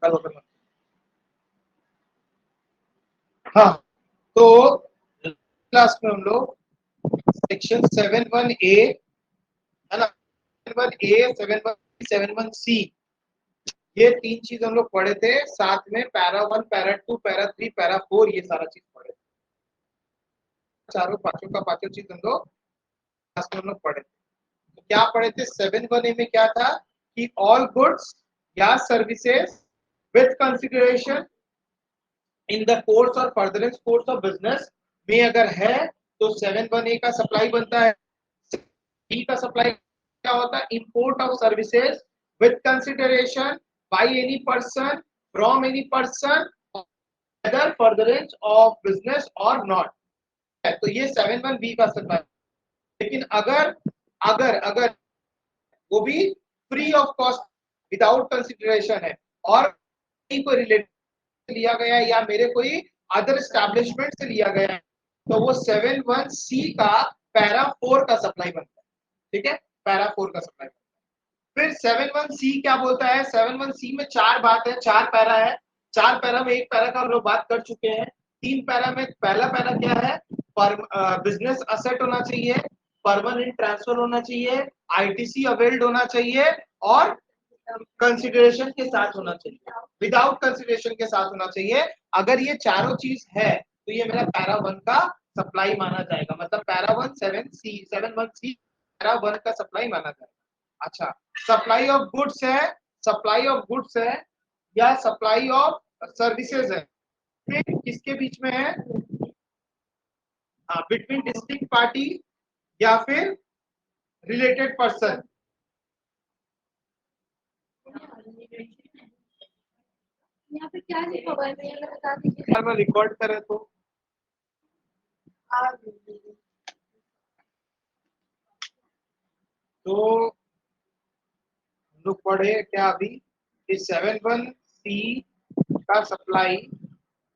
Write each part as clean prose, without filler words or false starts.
कल ओपन। हाँ, तो क्लास में हम लोग सेक्शन 7(1)(a) है ना, 7(1)(a), 7(1)(b), 7(1)(c), ये तीन चीज हम लोग पढ़े थे साथ में। पैरा 1, पैरा 2, पैरा 3, पैरा 4, ये सारा चीज पढ़े, चारों पांचों का पांचों चीज हम लोग क्लास में हम लोग पढ़े। तो क्या पढ़े थे 7(1)(a) में? क्या था कि ऑल गुड्स या services with consideration in the course और फर्दरेंस कोर्स ऑफ बिजनेस में अगर है तो 7(1)(a) का सप्लाई बनता है। बी का सप्लाई क्या होता है? Import of services with consideration by any person from any person other furtherance of business और नॉट। तो ये 7(1)(b) का सप्लाई। लेकिन अगर अगर अगर वो भी free of cost without consideration है और कोई रिलेटेड लिया गया है या मेरे कोई अदर एस्टैब्लिशमेंट से लिया गया है, तो वो 7(1)(c) का पैरा 4 का सप्लाई बनता है। ठीक है, पैरा 4 का सप्लाई। फिर 7(1)(c) क्या बोलता है? 7(1)(c) में चार बात है, चार पैरा है। चार पैरा में एक पैरा का हम लोग बात कर चुके हैं। तीन पैरा में पहला पैरा क्या है? बिजनेस असेट होना चाहिए, परमानेंट ट्रांसफर होना चाहिए, आईटीसी अवेल्ड होना चाहिए और कंसिडरेशन के साथ होना चाहिए, विदाउट कंसिडरेशन के साथ होना चाहिए। अगर ये चारों चीज है तो ये मेरा पैरा 1 का सप्लाई माना जाएगा। मतलब पैरा 1 7(1)(c) पैरा 1 का सप्लाई माना जाएगा। अच्छा, सप्लाई ऑफ गुड्स है, सप्लाई ऑफ गुड्स है या सप्लाई ऑफ सर्विसेज है, किसके बीच में है? बिटवीन डिस्ट्रिक्ट पार्टी या फिर रिलेटेड पर्सन। यहाँ पे क्या लिखा हुआ है बता दीजिए। मैं रिकॉर्ड करे तो हम लोग पढ़े क्या अभी? इस 7(1)(c) का सप्लाई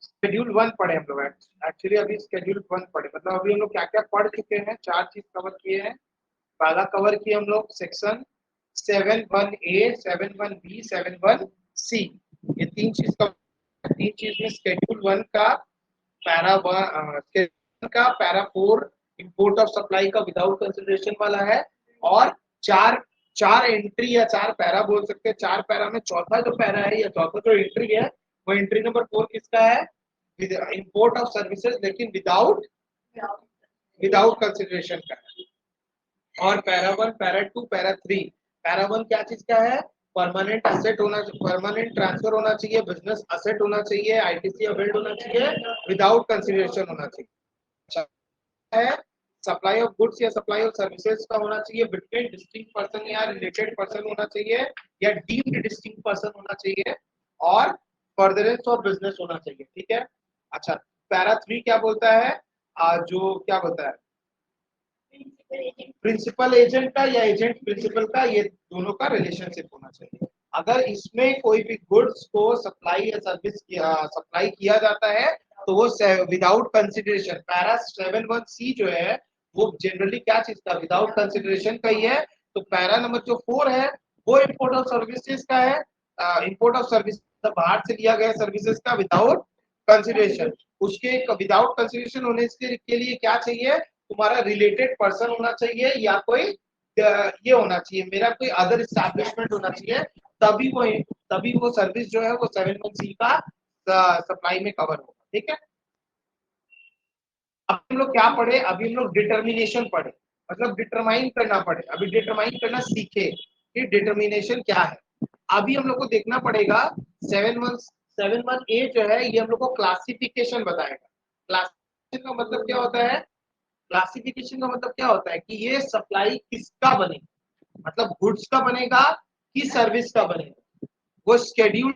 शेड्यूल 1 पढ़े हम लोग। एक्चुअली अभी शेड्यूल 1 पढ़े, मतलब अभी हम लोग क्या क्या पढ़ चुके हैं, चार चीज कवर किए हैं। पहला कवर किए हम लोग सेक्शन 7(1)(a), 7(1)(b), 7(1)(c), ये तीन चीज का। तीन चीज में शेड्यूल 1 का पैरा 1 का पैरा 4 इंपोर्ट ऑफ सप्लाई का विदाउट कंसिडरेशन वाला है। और चार चार एंट्री या चार पैरा बोल सकते हैं। चार पैरा में चौथा जो पैरा है या चौथा जो एंट्री है वो एंट्री नंबर 4 किसका है? इंपोर्ट ऑफ सर्विसेज, लेकिन विदाउट विदाउट कंसिडरेशन का है। और पैरा 1, पैरा 2, पैरा 3। पैरा 1 क्या चीज का है? परमानेंट असेट होना, परमानेंट ट्रांसफर होना चाहिए, बिजनेस असेट होना चाहिए, आईटीसी अवेल्ड होना चाहिए, विदाउट कंसिडरेशन होना चाहिए। अच्छा है, सप्लाई ऑफ गुड्स या सप्लाई ऑफ सर्विसेज का होना चाहिए, बिटवीन डिस्टिंक्ट पर्सन या रिलेटेड पर्सन होना चाहिए या डीम्ड डिस्टिंक्ट पर्सन होना चाहिए और फर्दरेंस ऑफ बिजनेस होना चाहिए। ठीक है। अच्छा, पैरा 3 क्या बोलता है? जो क्या बोलता है? प्रिंसिपल एजेंट का या एजेंट प्रिंसिपल का, ये दोनों का रिलेशनशिप होना चाहिए। अगर इसमें कोई भी गुड्स को सप्लाई या सर्विस सप्लाई किया जाता है तो वो विदाउट कंसिडरेशन, पैरा 7(1)(c) जो है वो जनरली क्या चीज का विदाउट कंसिडरेशन का ही है। तो पैरा नंबर जो 4 है वो इंपोर्ट ऑफ सर्विसेज का है। इंपोर्ट ऑफ सर्विस बाहर से लिया गया सर्विसेज का विदाउट कंसिडरेशन। उसके विदाउट कंसिडरेशन होने के लिए क्या चाहिए? तुम्हारा रिलेटेड पर्सन होना चाहिए या कोई ये होना चाहिए, मेरा कोई अदर एस्टैब्लिशमेंट होना चाहिए, तभी वो सर्विस जो है वो 7(1)(c) का सप्लाई में कवर होगा। ठीक है। अब हम लोग क्या पढ़े? अभी हम लोग डिटर्मिनेशन पढ़े, मतलब डिटरमाइन करना पड़े। अभी डिटरमाइन करना सीखे कि डिटर्मिनेशन क्या है। अभी हम लोग को देखना पड़ेगा 7(1)(a) जो है ये हम लोग को क्लासिफिकेशन बताएगा। क्लासिफिकेशन का मतलब क्या होता है? क्लासिफिकेशन का मतलब क्या होता है कि ये सप्लाई किसका बनेगा, मतलब गुड्स का बनेगा कि सर्विस का बनेगा। वो स्केड्यूल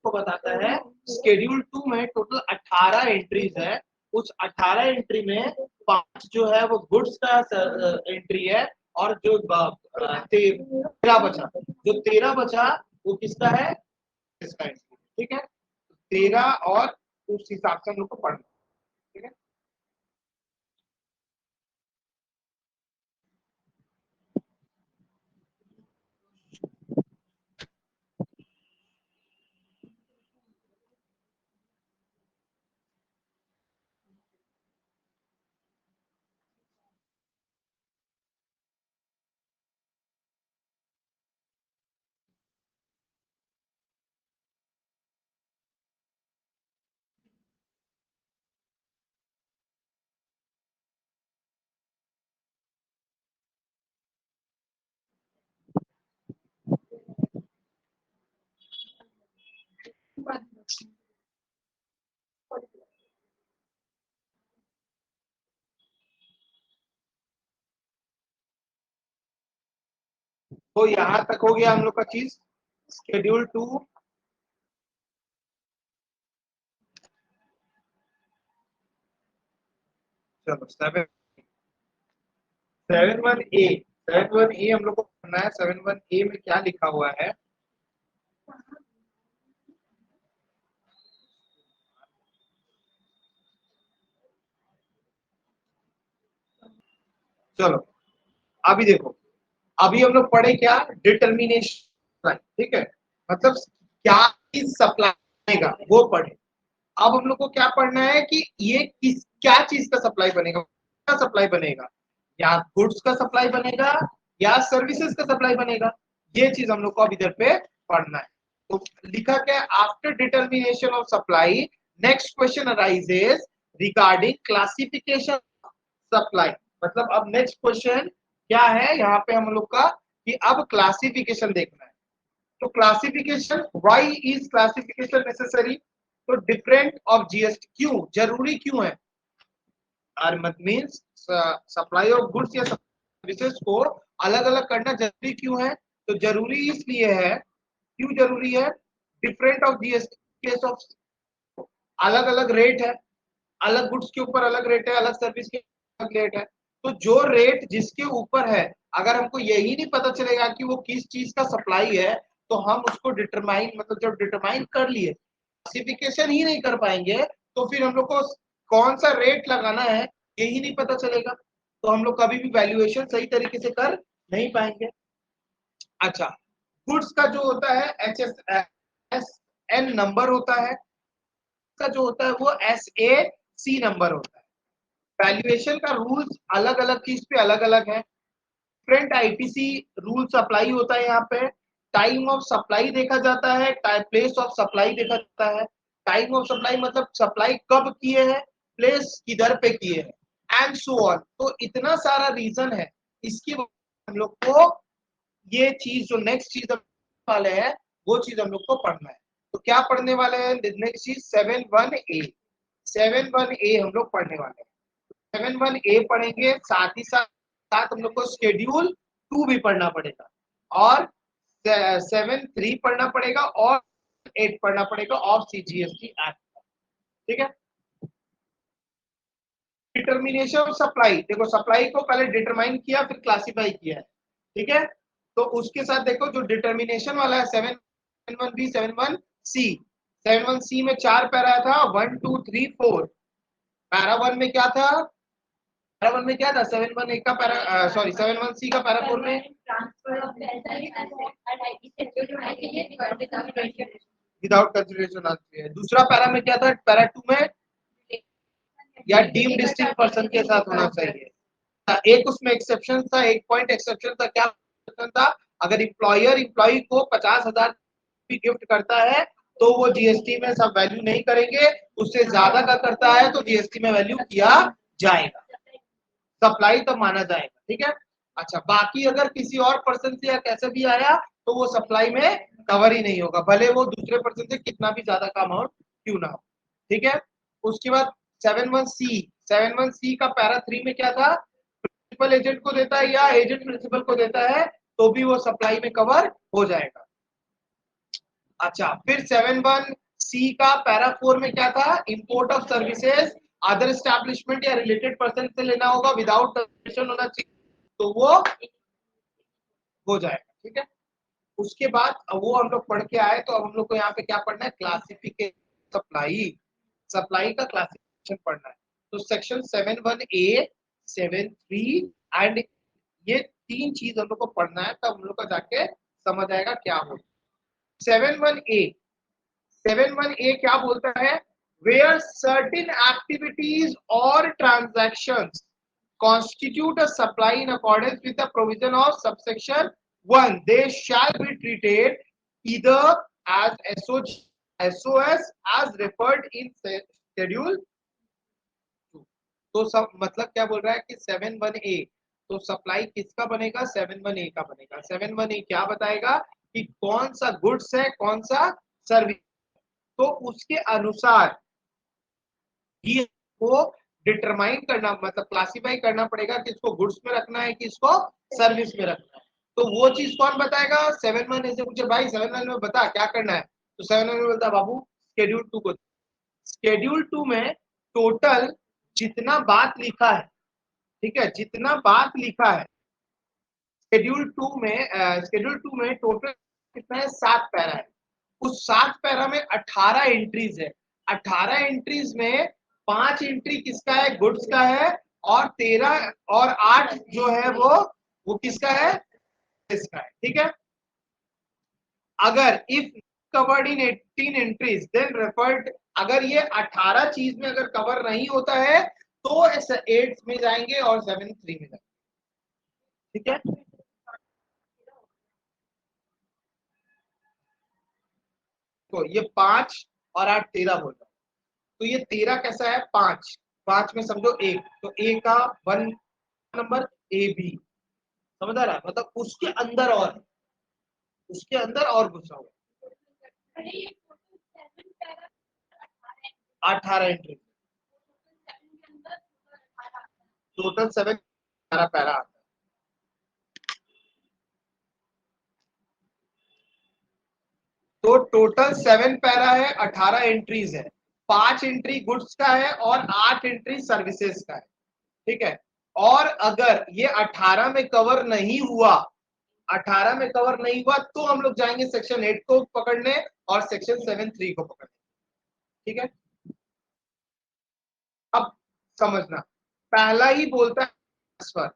को बताता है। स्केड्यूल 2 में टोटल 18 एंट्रीज है। उस 18 एंट्री में 5 जो है वो गुड्स का एंट्री है और जो 13 बचा, जो 13 बचा वो किसका है? इसका एंट्री। ठीक है, 13 और उस हिसाब से हम लोग को पढ़ना। ठीक है। तो यहां तक हो गया हम लोग का चीज। शेड्यूल 2 चलो 7 हम लोग को करना है। 7(1)(a) में क्या लिखा हुआ है? चलो अभी देखो, अभी हम लोग पढ़े क्या? डिटर्मिनेशन, ठीक है, मतलब क्या चीज सप्लाई बनेगा वो पढ़े। अब हम लोग को क्या पढ़ना है कि ये किस क्या चीज का सप्लाई बनेगा, का सप्लाई बनेगा, या गुड्स का सप्लाई बनेगा या सर्विसेज का सप्लाई बनेगा, ये चीज हम लोग को अब इधर पे पढ़ना है। तो लिखा क्या? After determination of supply next question arises regarding classification supply. मतलब अब नेक्स्ट क्वेश्चन क्या है यहाँ पे हम लोग का, कि अब क्लासिफिकेशन देखना है। तो classification, why is classification necessary? तो डिफरेंट ऑफ जीएसटी, क्यों जरूरी क्यों है? और मत मीन्स सप्लाई ऑफ गुड्स या सर्विसेज को अलग अलग करना जरूरी क्यों है? तो जरूरी इसलिए है, क्यों जरूरी है? Different of GST case of, अलग अलग रेट है, अलग गुड्स के ऊपर अलग रेट है, अलग सर्विस के अलग रेट है। तो जो रेट जिसके ऊपर है, अगर हमको यही नहीं पता चलेगा कि वो किस चीज का सप्लाई है, तो हम उसको डिटरमाइन, मतलब जब डिटरमाइन कर लिए, क्लासिफिकेशन ही नहीं कर पाएंगे, तो फिर हम लोग को कौन सा रेट लगाना है यही नहीं पता चलेगा, तो हम लोग कभी भी वैल्यूएशन सही तरीके से कर नहीं पाएंगे। अच्छा, गुड्स का जो होता है HSN नंबर होता है, का जो होता है वो SAC नंबर होता है। वैल्यूएशन का रूल्स अलग अलग चीज पे अलग अलग है। डिफरेंट आईटीसी रूल्स अप्लाई होता है यहाँ पे। टाइम ऑफ सप्लाई देखा जाता है, प्लेस ऑफ सप्लाई देखा जाता है। टाइम ऑफ सप्लाई मतलब सप्लाई कब किए हैं, प्लेस किधर पे किए हैं, एंड सो ऑन। तो इतना सारा रीजन है, इसकी हम लोग को ये चीज जो नेक्स्ट चीज वाले हैं वो चीज हम लोग को पढ़ना है। तो क्या पढ़ने वाले हैं नेक्स्ट चीज? 7(1)(a). 7(1)(a) हम लोग पढ़ने वाले हैं। 7(1)(a) पढ़ेंगे, साथ ही साथ साथ हम लोग को शेड्यूल 2 भी पढ़ना पड़ेगा, और 7(3) पढ़ना पड़ेगा, और 8 पढ़ना पड़ेगा ऑफ CGST एक्ट। ठीक है, डिटर्मिनेशन ऑफ सप्लाई, देखो सप्लाई को पहले डिटरमाइन किया फिर क्लासिफाई किया है, ठीक है। तो उसके साथ देखो जो डिटर्मिनेशन वाला है 7(1)(b), 7(1)(c). 7(1)(c) में 4 पैरा था, 1 2 3 4। पैरा 1 में क्या था? पैरा 1 में क्या था? 7(1)(a) का पैरा, सॉरी 7(1)(c) का पैरा 4 में विदाउट कंसिडरेशन आती है। दूसरा पैरा में क्या था? पैरा 2 में या डीम डिस्ट्रिक्ट पर्सन के साथ होना चाहिए। एक उसमें एक्सेप्शन था, एक पॉइंट एक्सेप्शन था। क्या एक्सेप्शन था? अगर इम्प्लॉय को 50,000 भी गिफ्ट करता है तो वो जीएसटी में सब वैल्यू नहीं करेंगे, उससे ज्यादा का करता है तो जीएसटी में वैल्यू किया जाएगा, सप्लाई तो माना जाएगा। ठीक है, अच्छा बाकी अगर किसी और पर्सन से या कैसे भी आया तो वो सप्लाई में कवर ही नहीं होगा, भले वो दूसरे पर्सन से कितना भी ज्यादा का अमाउंट क्यों ना हो। ठीक है, उसके बाद 7(1)(c) का पैरा 3 में क्या था? प्रिंसिपल एजेंट को देता है या एजेंट प्रिंसिपल को देता है तो भी वो सप्लाई में कवर हो जाएगा। अच्छा, फिर 7(1)(c) का पैरा 4 में क्या था? Import of services other establishment या रिलेटेड पर्सन से लेना होगा, विदाउट कंडीशन होना चाहिए, तो वो हो जाएगा। ठीक है, उसके बाद वो हम लोग पढ़ के आए, तो अब हम लोग को यहाँ पे क्या पढ़ना है? क्लासिफिकेशन सप्लाई, सप्लाई का क्लासिफिकेशन पढ़ना है। तो सेक्शन 7(1)(a), 7(3) एंड ये 3 चीज हम लोग को पढ़ना है, तब हम लोग का जाके समझ आएगा क्या हो। 7(1)(a), 7(1)(a) क्या बोलता है? Where certain activities or transactions constitute a supply in accordance with the provision of subsection 1, they shall be treated either as SOS as referred in schedule 2। तो सब मतलब क्या बोल रहा है कि 7(1)(a), तो सप्लाई किसका बनेगा? 7(1)(a) का बनेगा। 7(1)(a) क्या बताएगा कि कौन सा गुड्स है, कौन सा सर्विस, तो उसके अनुसार ये को डिटरमाइन करना, मतलब क्लासिफाई करना पड़ेगा कि इसको गुड्स में रखना है कि इसको सर्विस में रखना है। तो वो चीज कौन बताएगा? 7-1 ऐसे पूछे भाई 7-1 में बता क्या करना है, तो 7-1 में बोलता बाबू शेड्यूल 2 को। शेड्यूल 2 में टोटल जितना बात लिखा है, ठीक है, जितना बात लिखा है शेड्यूल 2 में टोटल कितना है? 7 पैरा है। उस 7 पैरा में 18 एंट्रीज है। 18 एंट्रीज में 5 एंट्री किसका है? गुड्स का है। और 13 और 8 जो है वो किसका है? इसका है। ठीक है। अगर if covered in 18 entries then referred, अगर ये 18 चीज में अगर कवर नहीं होता है तो 8 में जाएंगे और 7 3 में जाएंगे। ठीक है। तो ये 5 और 8 13 बोल रहा हूं। तो ये 13 कैसा है? 5, 5 में समझो एक, तो ए का 1 नंबर ए बी, समझ आ रहा है? मतलब उसके अंदर और, उसके अंदर और घुसा हुआ। अरे ये टोटल 7 पैरा 18 एंट्री, 7 के अंदर 18 टोटल 7 पैरा पैरा आता है। तो टोटल 7 पैरा है, 18 एंट्रीज है। 5 एंट्री गुड्स का है और 8 एंट्री सर्विसेज का है। ठीक है। और अगर ये 18 में कवर नहीं हुआ, 18 में कवर नहीं हुआ तो हम लोग जाएंगे सेक्शन 8 को पकड़ने और सेक्शन 7(3) को पकड़ने। ठीक है। अब समझना, पहला ही बोलता है ट्रांसफर।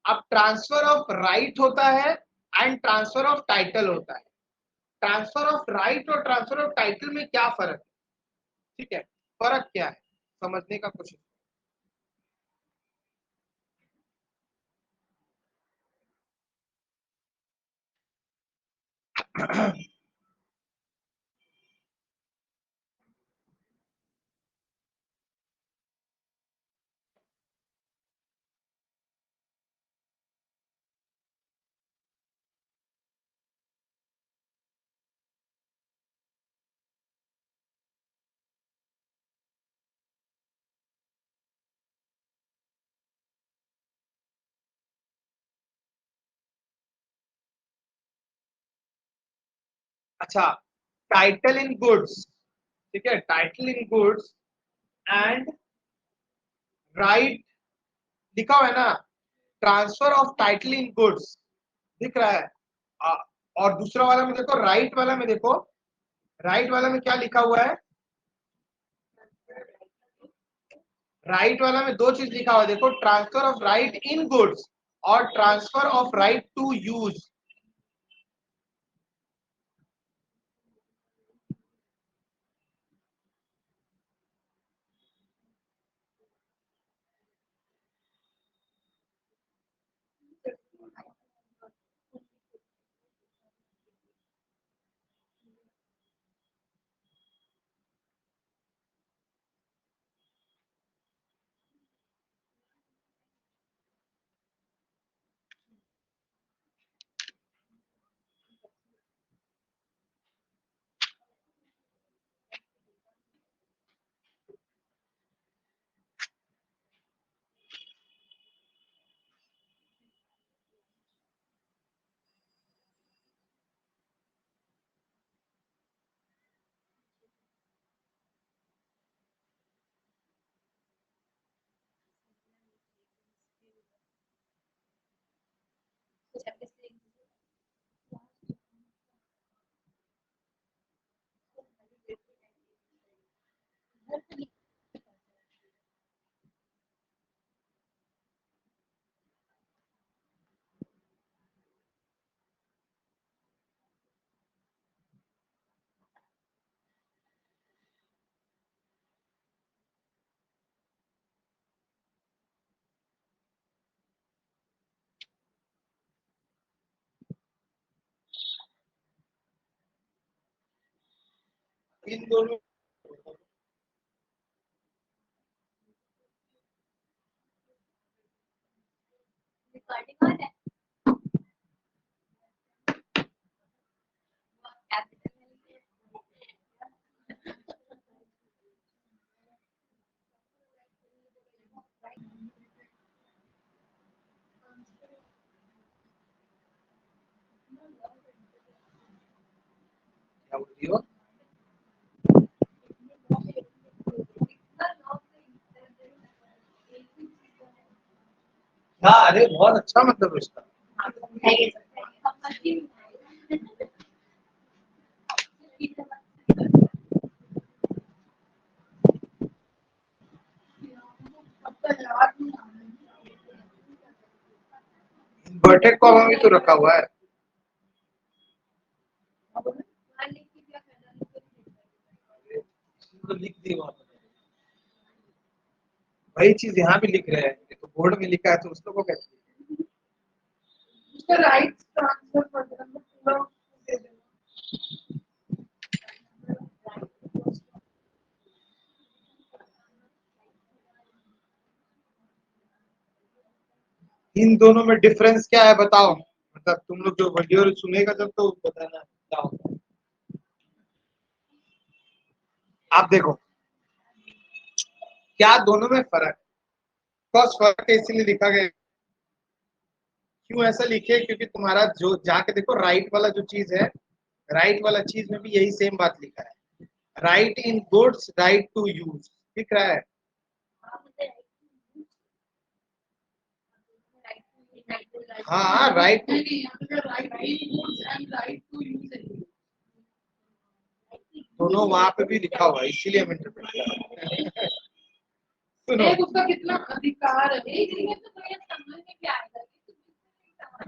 अब ट्रांसफर ऑफ राइट होता है एंड ट्रांसफर ऑफ टाइटल होता है। ट्रांसफर ऑफ राइट और ट्रांसफर ऑफ टाइटल में क्या फर्क है? ठीक है, फर्क क्या है समझने का कोशिश। अच्छा, टाइटल इन गुड्स, ठीक है, title in goods and right लिखा हुआ है ना, transfer of title in goods दिख रहा है। आ, और दूसरा वाला में देखो, राइट वाला में देखो, राइट वाला में क्या लिखा हुआ है? राइट वाला में दो चीज लिखा हुआ है, देखो, transfer of right in goods और transfer of right to use. इन दोनों रिकॉर्डिंग ऑन है जीरो। हाँ अरे बहुत अच्छा मतलब इसका। इन्वर्टेड कॉमा भी तो रखा हुआ है। तो लिख दी वहां पर। वही चीज यहाँ भी लिख रहे हैं, ये तो बोर्ड में लिखा है तो उसको को कैसे राइट ट्रांसफर कर देना पूरा दे देना। इन दोनों में डिफरेंस क्या है बताओ, मतलब तुम लोग जो वीडियो सुनेगा जब तो बताना क्या होगा। आप देखो क्या दोनों में फर्क, बस फर्क इसीलिए लिखा गया। क्यों ऐसा लिखे, क्योंकि तुम्हारा जो जाके देखो राइट वाला जो चीज है, राइट वाला चीज में भी यही सेम बात लिखा है, right in goods right to use लिख रहा है। हाँ राइट दोनों वहां पे भी लिखा हुआ है, इसीलिए हम इंटरप्रेट कर रहे हैं। सुनो उसका कितना अधिकार है, तो तुम्हें समझ में क्या आएगा।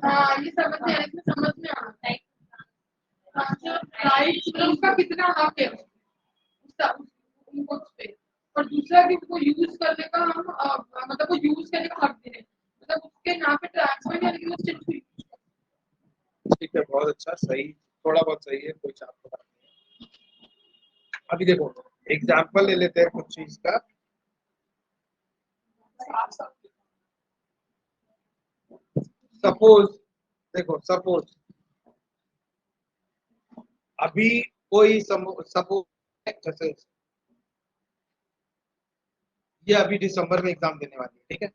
हाँ ये समझ में आएगा, समझ में आता है राइट, उसका कितना हक है उसका उनको उस पे, और दूसरा भी उसको यूज करने का हम मतलब वो यूज करने का हक दे रहे हैं, मतलब उसके नाम पे ट्रांसफर नहीं, लेकिन वो सिर्फ ठीक है, बहुत अच्छा, सही, थोड़ा बहुत सही है, कोई चाप बात नहीं है। अभी देखो एग्जाम्पल ले लेते हैं कुछ चीज का। सपोज देखो, सपोज अभी कोई सपोज जैसे ये अभी दिसंबर में एग्जाम देने वाली है, ठीक है,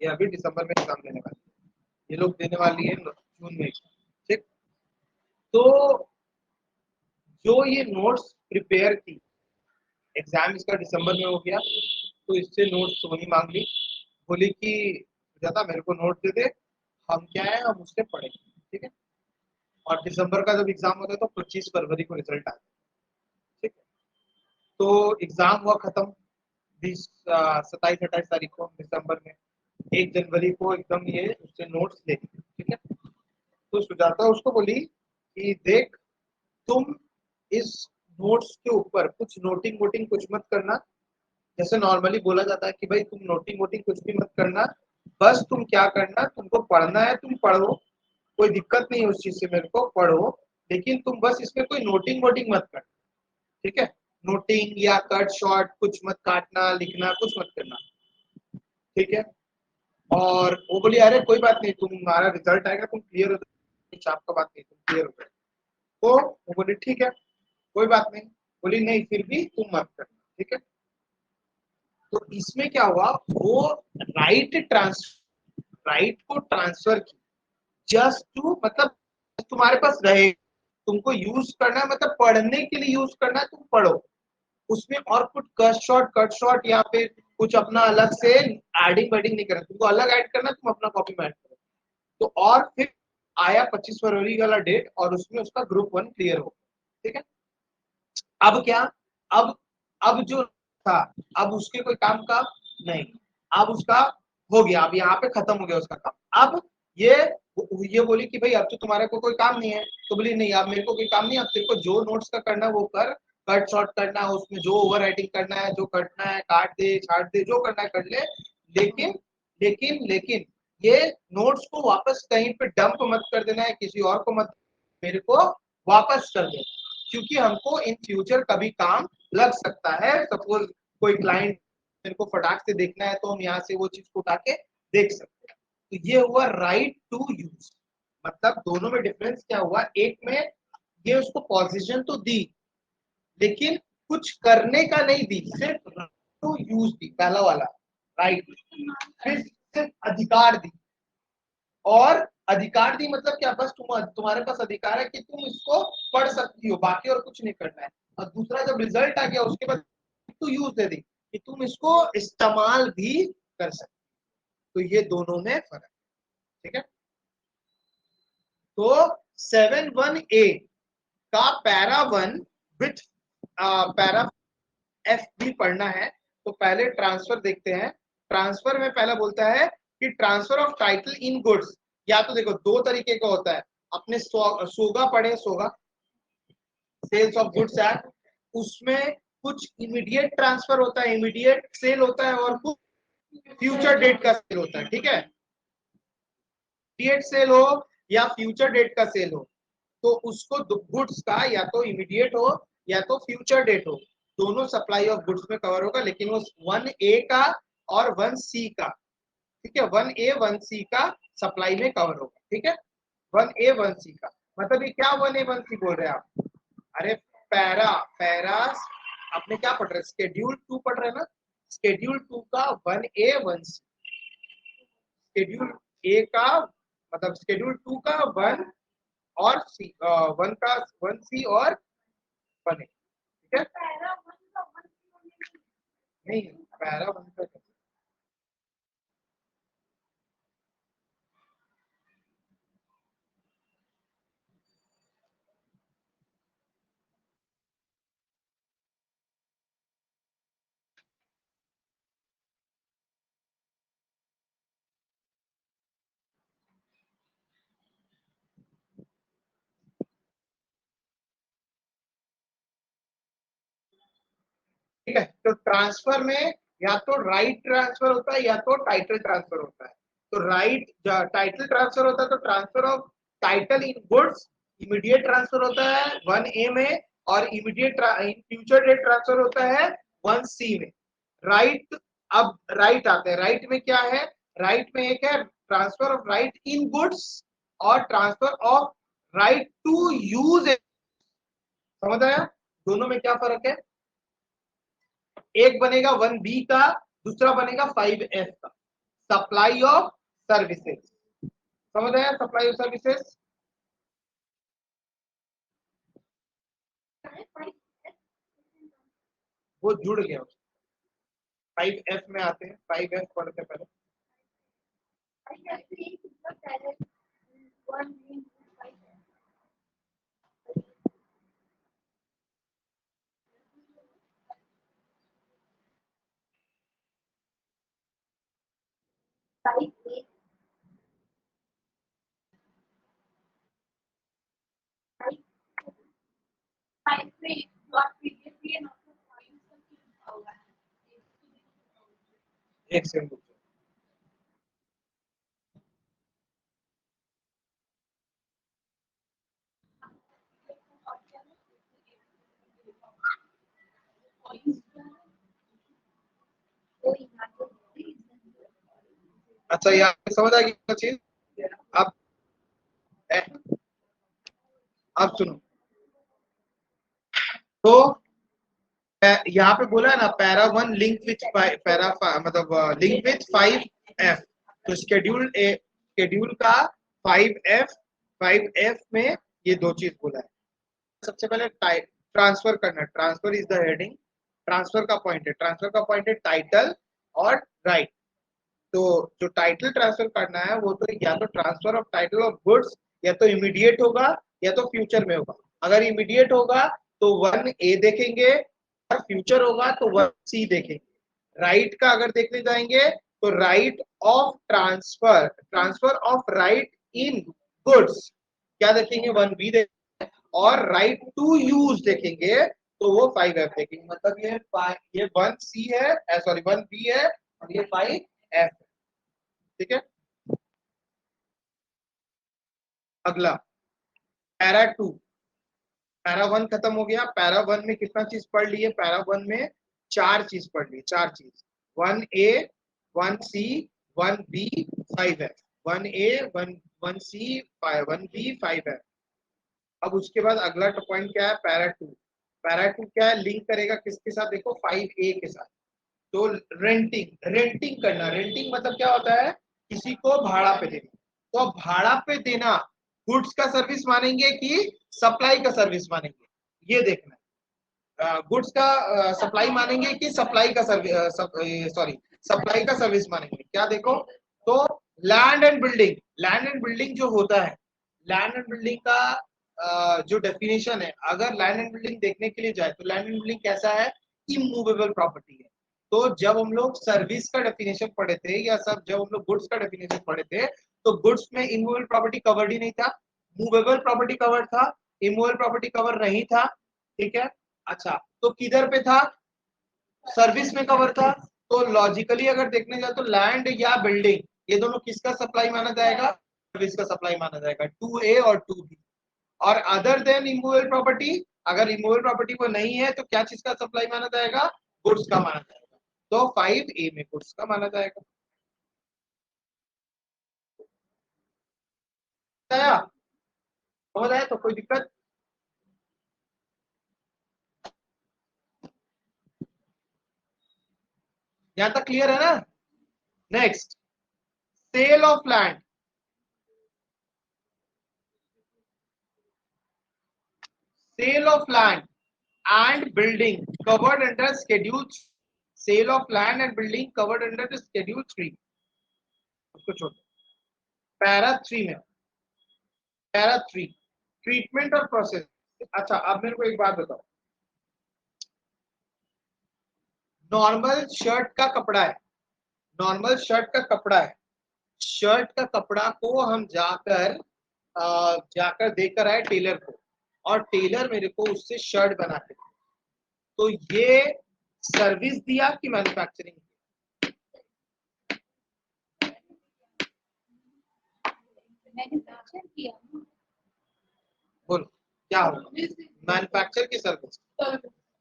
ये अभी दिसंबर में एग्जाम देने वाली है, ये लोग देने वाली है जून में, ठीक। तो जो ये नोट्स प्रिपेयर की, एग्जाम इसका दिसंबर में हो गया, तो इससे नोट्स वही मांग ली, बोली कि ज्यादा मेरे को नोट दे दे, हम क्या है हम उससे पढ़ेंगे, ठीक है। और दिसंबर का जब एग्जाम होता है तो 25 फरवरी को रिजल्ट आता है, ठीक है। तो एग्जाम हुआ खत्म 27-28 तारीख को दिसंबर में, 1 जनवरी को एकदम ये उससे नोट्स ले ली, ठीक है। तो सुजाता उसको बोली कि देख तुम इस नोट्स के ऊपर कुछ नोटिंग वोटिंग कुछ मत करना, जैसे नॉर्मली बोला जाता है कि भाई तुम नोटिंग वोटिंग कुछ भी मत करना, बस तुम क्या करना, तुमको पढ़ना है तुम पढ़ो, कोई दिक्कत नहीं है उस चीज से, मेरे को पढ़ो, लेकिन तुम बस इसमें कोई नोटिंग वोटिंग मत करना, ठीक है। नोटिंग या कट शॉर्ट कुछ मत काटना लिखना कुछ मत करना, ठीक है। और वो बोली अरे कोई बात नहीं, तुम्हारा रिजल्ट आएगा तुम क्लियर हो जाओगे, चाप का बात नहीं, तुम क्लियर हो गए। तो वो बोली ठीक है कोई बात नहीं, बोली नहीं फिर भी तुम मत करना, ठीक है। तो इसमें क्या हुआ, वो राइट को ट्रांसफर की, जस्ट टू मतलब तुम्हारे पास रहे, तुमको यूज करना है, मतलब पढ़ने के लिए यूज करना है, तुम पढ़ो, उसमें और कुछ कट शॉर्ट या फिर कुछ अपना अलग से एडिंग वेडिंग नहीं करना, तुमको अलग ऐड करना, तुम अपना कॉपी में ऐड करो। तो और फिर आया 25 फरवरी वाला डेट और उसमें उसका ग्रुप 1 क्लियर हो, ठीक है। अब क्या, अब अब जो था, अब उसके कोई काम का नहीं, अब उसका हो गया, अब यहाँ पे खत्म हो गया उसका काम। अब ये ये बोली कि भाई अब तो तुम्हारे को कोई काम नहीं है, तो बोली नहीं अब मेरे को कोई काम नहीं, अब तेरे को जो नोट्स का करना है वो कर, कट शॉर्ट करना है उसमें, जो ओवर राइटिंग करना है, जो कटना है काट दे छाट दे, जो करना है कर ले, लेकिन लेकिन ये नोट्स को वापस कहीं पे डंप मत कर देना है, किसी और को मत, मेरे को वापस कर देना, क्योंकि हमको इन फ्यूचर कभी काम लग सकता है, सपोज कोई क्लाइंट मेरे को फटाक से देखना है तो हम यहाँ से वो चीज को उठा के देख सकते हैं। तो ये हुआ राइट टू यूज, मतलब दोनों में डिफरेंस क्या हुआ, एक में ये उसको पोजीशन तो दी लेकिन कुछ करने का नहीं दी, सिर्फ टू यूज दी, पहला वाला राइट, फिर सिर्फ अधिकार दी, और अधिकार दी मतलब क्या, बस तुम्हारे पास अधिकार है कि तुम इसको पढ़ सकती हो, बाकी और कुछ नहीं करना है। और दूसरा जब रिजल्ट आ गया उसके बाद तो यूज दे दी कि तुम इसको इस्तेमाल भी कर सकते। तो ये दोनों में फर्क है, ठीक है। तो 7(1)(a) का पैरा 1 विथ पैरा एफ भी पढ़ना है। तो पहले ट्रांसफर देखते हैं। ट्रांसफर में पहला बोलता है कि transfer of title in goods, या तो देखो दो तरीके का होता है। अपने सोगा पढ़े, सोगा सेल्स ऑफ गुड्स एक्ट, उसमें कुछ इमीडिएट ट्रांसफर होता है, इमीडिएट सेल होता है, और कुछ फ्यूचर डेट का सेल होता है, ठीक है। इमीडिएट सेल हो या फ्यूचर डेट का सेल हो, तो उसको गुड्स का या तो इमीडिएट हो या तो फ्यूचर डेट हो, दोनों सप्लाई ऑफ गुड्स में कवर होगा। लेकिन वो 1A का और 1C का, ठीक है, 1A 1C का सप्लाई में कवर होगा, ठीक है। 1A 1C का मतलब ये क्या 1A 1C बोल रहे हैं आप? अरे पैरा पैरा आपने क्या पढ़ रहे हैं, शेड्यूल 2 पढ़ रहे हैं ना। शेड्यूल 2 का 1A 1C, शेड्यूल ए का मतलब शेड्यूल 2 का 1 और सी, 1 का 1C और 1A, ठीक है। नहीं, पैरा 1 का ठीक है। तो ट्रांसफर में या तो राइट ट्रांसफर होता है या तो टाइटल ट्रांसफर होता है। तो राइट टाइटल ट्रांसफर होता है तो transfer of title in goods immediate transfer होता है 1A में, और इमीडिएट फ्यूचर डेट ट्रांसफर होता है 1C में। राइट, अब राइट आते हैं। राइट में क्या है, राइट में एक है transfer of right in goods और transfer of right to use. समझ आया दोनों में क्या फर्क है? एक बनेगा 1B का, दूसरा बनेगा 5F का, सप्लाई ऑफ सर्विसेज। समझ आया सप्लाई ऑफ सर्विसेज? वो जुड़ गया, 5F में आते हैं। 5F पढ़ते पहले। एक सेकंड। अच्छा, यहाँ पे समझ आ गई चीज। अब अब सुनो, तो यहाँ पे बोला है ना पैरा 1 लिंक विथ पैरा मतलब लिंक विथ 5F। तो शेड्यूल का 5F में ये दो चीज बोला है। सबसे पहले ट्रांसफर करना, transfer is the heading. Transfer का पॉइंट है, ट्रांसफर का पॉइंट है टाइटल और राइट। तो जो टाइटल ट्रांसफर करना है वो तो या तो transfer of title of goods या तो इमीडिएट होगा या तो फ्यूचर में होगा। अगर इमीडिएट होगा तो 1A देखेंगे, और फ्यूचर होगा तो 1C देखेंगे। राइट का अगर देखने जाएंगे तो right of transfer, transfer of right in goods क्या देखेंगे, 1B देखेंगे। और राइट टू यूज देखेंगे तो वो 5F देखेंगे। मतलब ये 1C है, सॉरी 1B है, और ये 5F, ठीक है। अगला पैरा 2। पैरा 1 खत्म हो गया। पैरा 1 में कितना चीज पढ़ लिए? पैरा 1 में चार चीज पढ़ ली, चार चीज। 1A 1C 1B 5F, 1A 1C 1B 5F। अब उसके बाद अगला पॉइंट क्या है? पैरा 2। पैरा 2 क्या है? लिंक करेगा किसके साथ? देखो 5A के साथ। तो रेंटिंग, रेंटिंग करना। रेंटिंग मतलब क्या होता है? किसी को भाड़ा पे देना। तो अब भाड़ा पे देना गुड्स का सर्विस मानेंगे कि सप्लाई का सर्विस मानेंगे, ये देखना है। गुड्स का सप्लाई मानेंगे कि सप्लाई का सर्विस, सॉरी सप्लाई का सर्विस मानेंगे। क्या देखो, तो land and building, land and building जो होता है, लैंड एंड बिल्डिंग का जो डेफिनेशन है, अगर लैंड एंड बिल्डिंग देखने के लिए जाए तो लैंड एंड बिल्डिंग कैसा है, इमूवेबल प्रॉपर्टी है। तो जब हम लोग सर्विस का डेफिनेशन पढ़े थे या सब जब हम लोग गुड्स का डेफिनेशन पढ़े थे, तो गुड्स में इमूवेबल प्रॉपर्टी कवर्ड ही नहीं था, मूवेबल प्रॉपर्टी कवर्ड था, इमूवेबल प्रॉपर्टी कवर नहीं था। ठीक है, अच्छा तो किधर पे था, सर्विस में कवर था। तो लॉजिकली अगर देखने जाए तो लैंड या बिल्डिंग, ये दोनों किसका सप्लाई माना जाएगा, सर्विस का सप्लाई माना जाएगा, 2A और 2B। और अदर देन इमूवेबल प्रॉपर्टी, अगर इमूवेबल प्रॉपर्टी वो नहीं है तो क्या चीज का सप्लाई माना जाएगा, गुड्स का माना जाएगा। तो 5A में गुड्स का माना जाएगा। हो जाए तो कोई दिक्कत, यहां तक क्लियर है ना। Next, sale of land, sale of land and building covered under schedule, sale of land and building covered under the schedule 3, उसको छोड़ दो। पैरा 3 में, पैरा 3 ट्रीटमेंट और प्रोसेस। अच्छा अब मेरे को एक बात बताओ, नॉर्मल शर्ट का कपड़ा है, नॉर्मल शर्ट का कपड़ा है, शर्ट का कपड़ा को हम जाकर जाकर देकर आए टेलर को, और टेलर मेरे को उससे शर्ट बना के, तो ये सर्विस दिया कि मैन्युफैक्चरिंग, मैन्युफैक्चर किया। बोलो क्या होगा, मैन्युफैक्चर की सर्विस।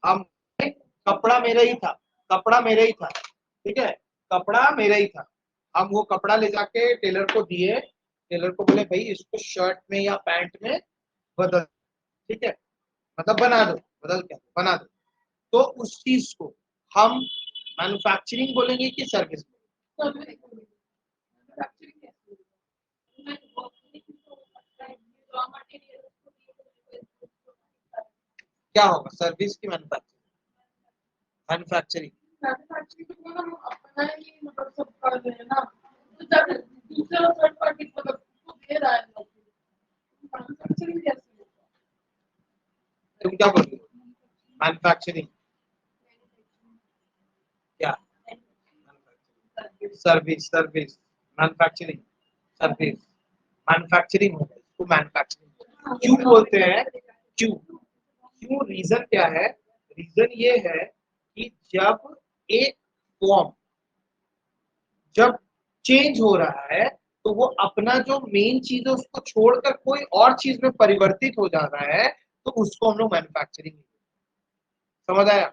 हम, कपड़ा मेरा ही था, कपड़ा मेरा ही था, ठीक है, कपड़ा मेरा ही था, हम वो कपड़ा ले जाके टेलर को दिए, टेलर को बोले भाई इसको शर्ट में या पैंट में बदल, ठीक है, मतलब बना दो, बदल क्या बना दो, तो उस चीज को हम मैन्युफैक्चरिंग बोलेंगे कि सर्विस। क्या होगा, सर्विस की मैन्युफैक्चरिंग, मैन्युफैक्चरिंग। मैन्युफैक्चरिंग को हम अपना ही मतलब सब कर रहे हैं ना, तो जब दूसरा थर्ड पार्टी मतलब उसको दे रहा है लोग, मैन्युफैक्चरिंग कैसे होगा? तुम क्या बोल रही हो, मैन्युफैक्चरिंग क्या, service, service manufacturing, service manufacturing होगा, इसको मैन्युफैक्चरिंग क्यों बोलते हैं, क्यों, क्यों रीजन क्या है, रीजन ये है कि जब एक फॉर्म जब चेंज हो रहा है तो वो अपना जो मेन चीज है उसको छोड़कर कोई और चीज में परिवर्तित हो जा रहा है, तो उसको हम लोग मैन्युफैक्चरिंग, समझ आया।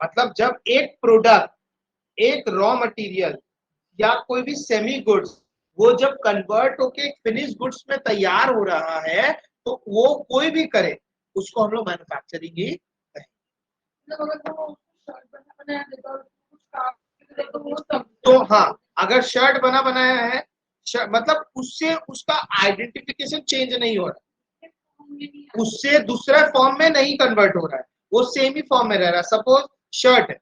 मतलब जब एक प्रोडक्ट, एक रॉ मटेरियल या कोई भी सेमी गुड्स, वो जब कन्वर्ट होके एक फिनिश गुड्स में तैयार हो रहा है, तो वो कोई भी करे उसको हम लोग मैन्युफैक्चरिंग ही कहें। मतलब अगर वो शर्ट बनाया देता और कुछ काम करे तो वो सब तो हाँ, अगर शर्ट बना बनाया है, मतलब उससे उसका आइडेंटिफिकेशन चेंज नहीं हो रहा, उससे दूसरे फॉर्म में नहीं कन्वर्ट हो रहा है, वो सेम ही फॉर्म में रह रहा है। सपोज शर्ट है,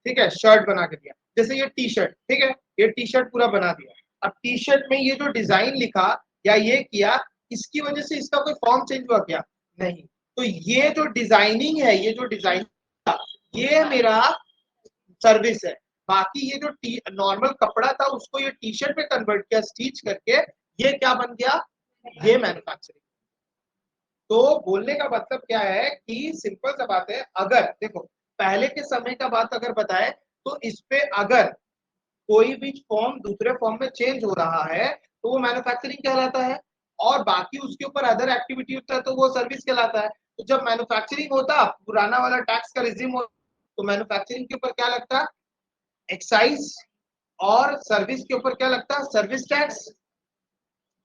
ठीक है, शर्ट बना के दिया, जैसे ये टी शर्ट, ठीक है, ये टी शर्ट पूरा बना दिया, अब टी शर्ट में ये जो डिजाइन लिखा या ये किया, इसकी वजह से इसका कोई फॉर्म चेंज हुआ क्या, नहीं। तो ये जो डिजाइनिंग है, ये जो डिजाइन, ये मेरा सर्विस है। बाकी ये जो नॉर्मल कपड़ा था उसको ये टी शर्ट में कन्वर्ट किया स्टिच करके, ये क्या बन गया, ये मैन्युफैक्चरिंग। तो बोलने का मतलब क्या है कि सिंपल सा बात है, अगर देखो पहले के समय का बात अगर बताए तो इस पे अगर कोई भी फॉर्म दूसरे फॉर्म में चेंज हो रहा है तो वो मैन्युफैक्चरिंग कहलाता है, और बाकी उसके ऊपर अदर एक्टिविटी होता है तो वो सर्विस कहलाता है। तो जब मैन्युफैक्चरिंग होता, पुराना वाला टैक्स का रिजिम हो, तो मैन्युफैक्चरिंग के ऊपर क्या लगता, एक्साइज, और सर्विस के ऊपर क्या लगता, सर्विस टैक्स।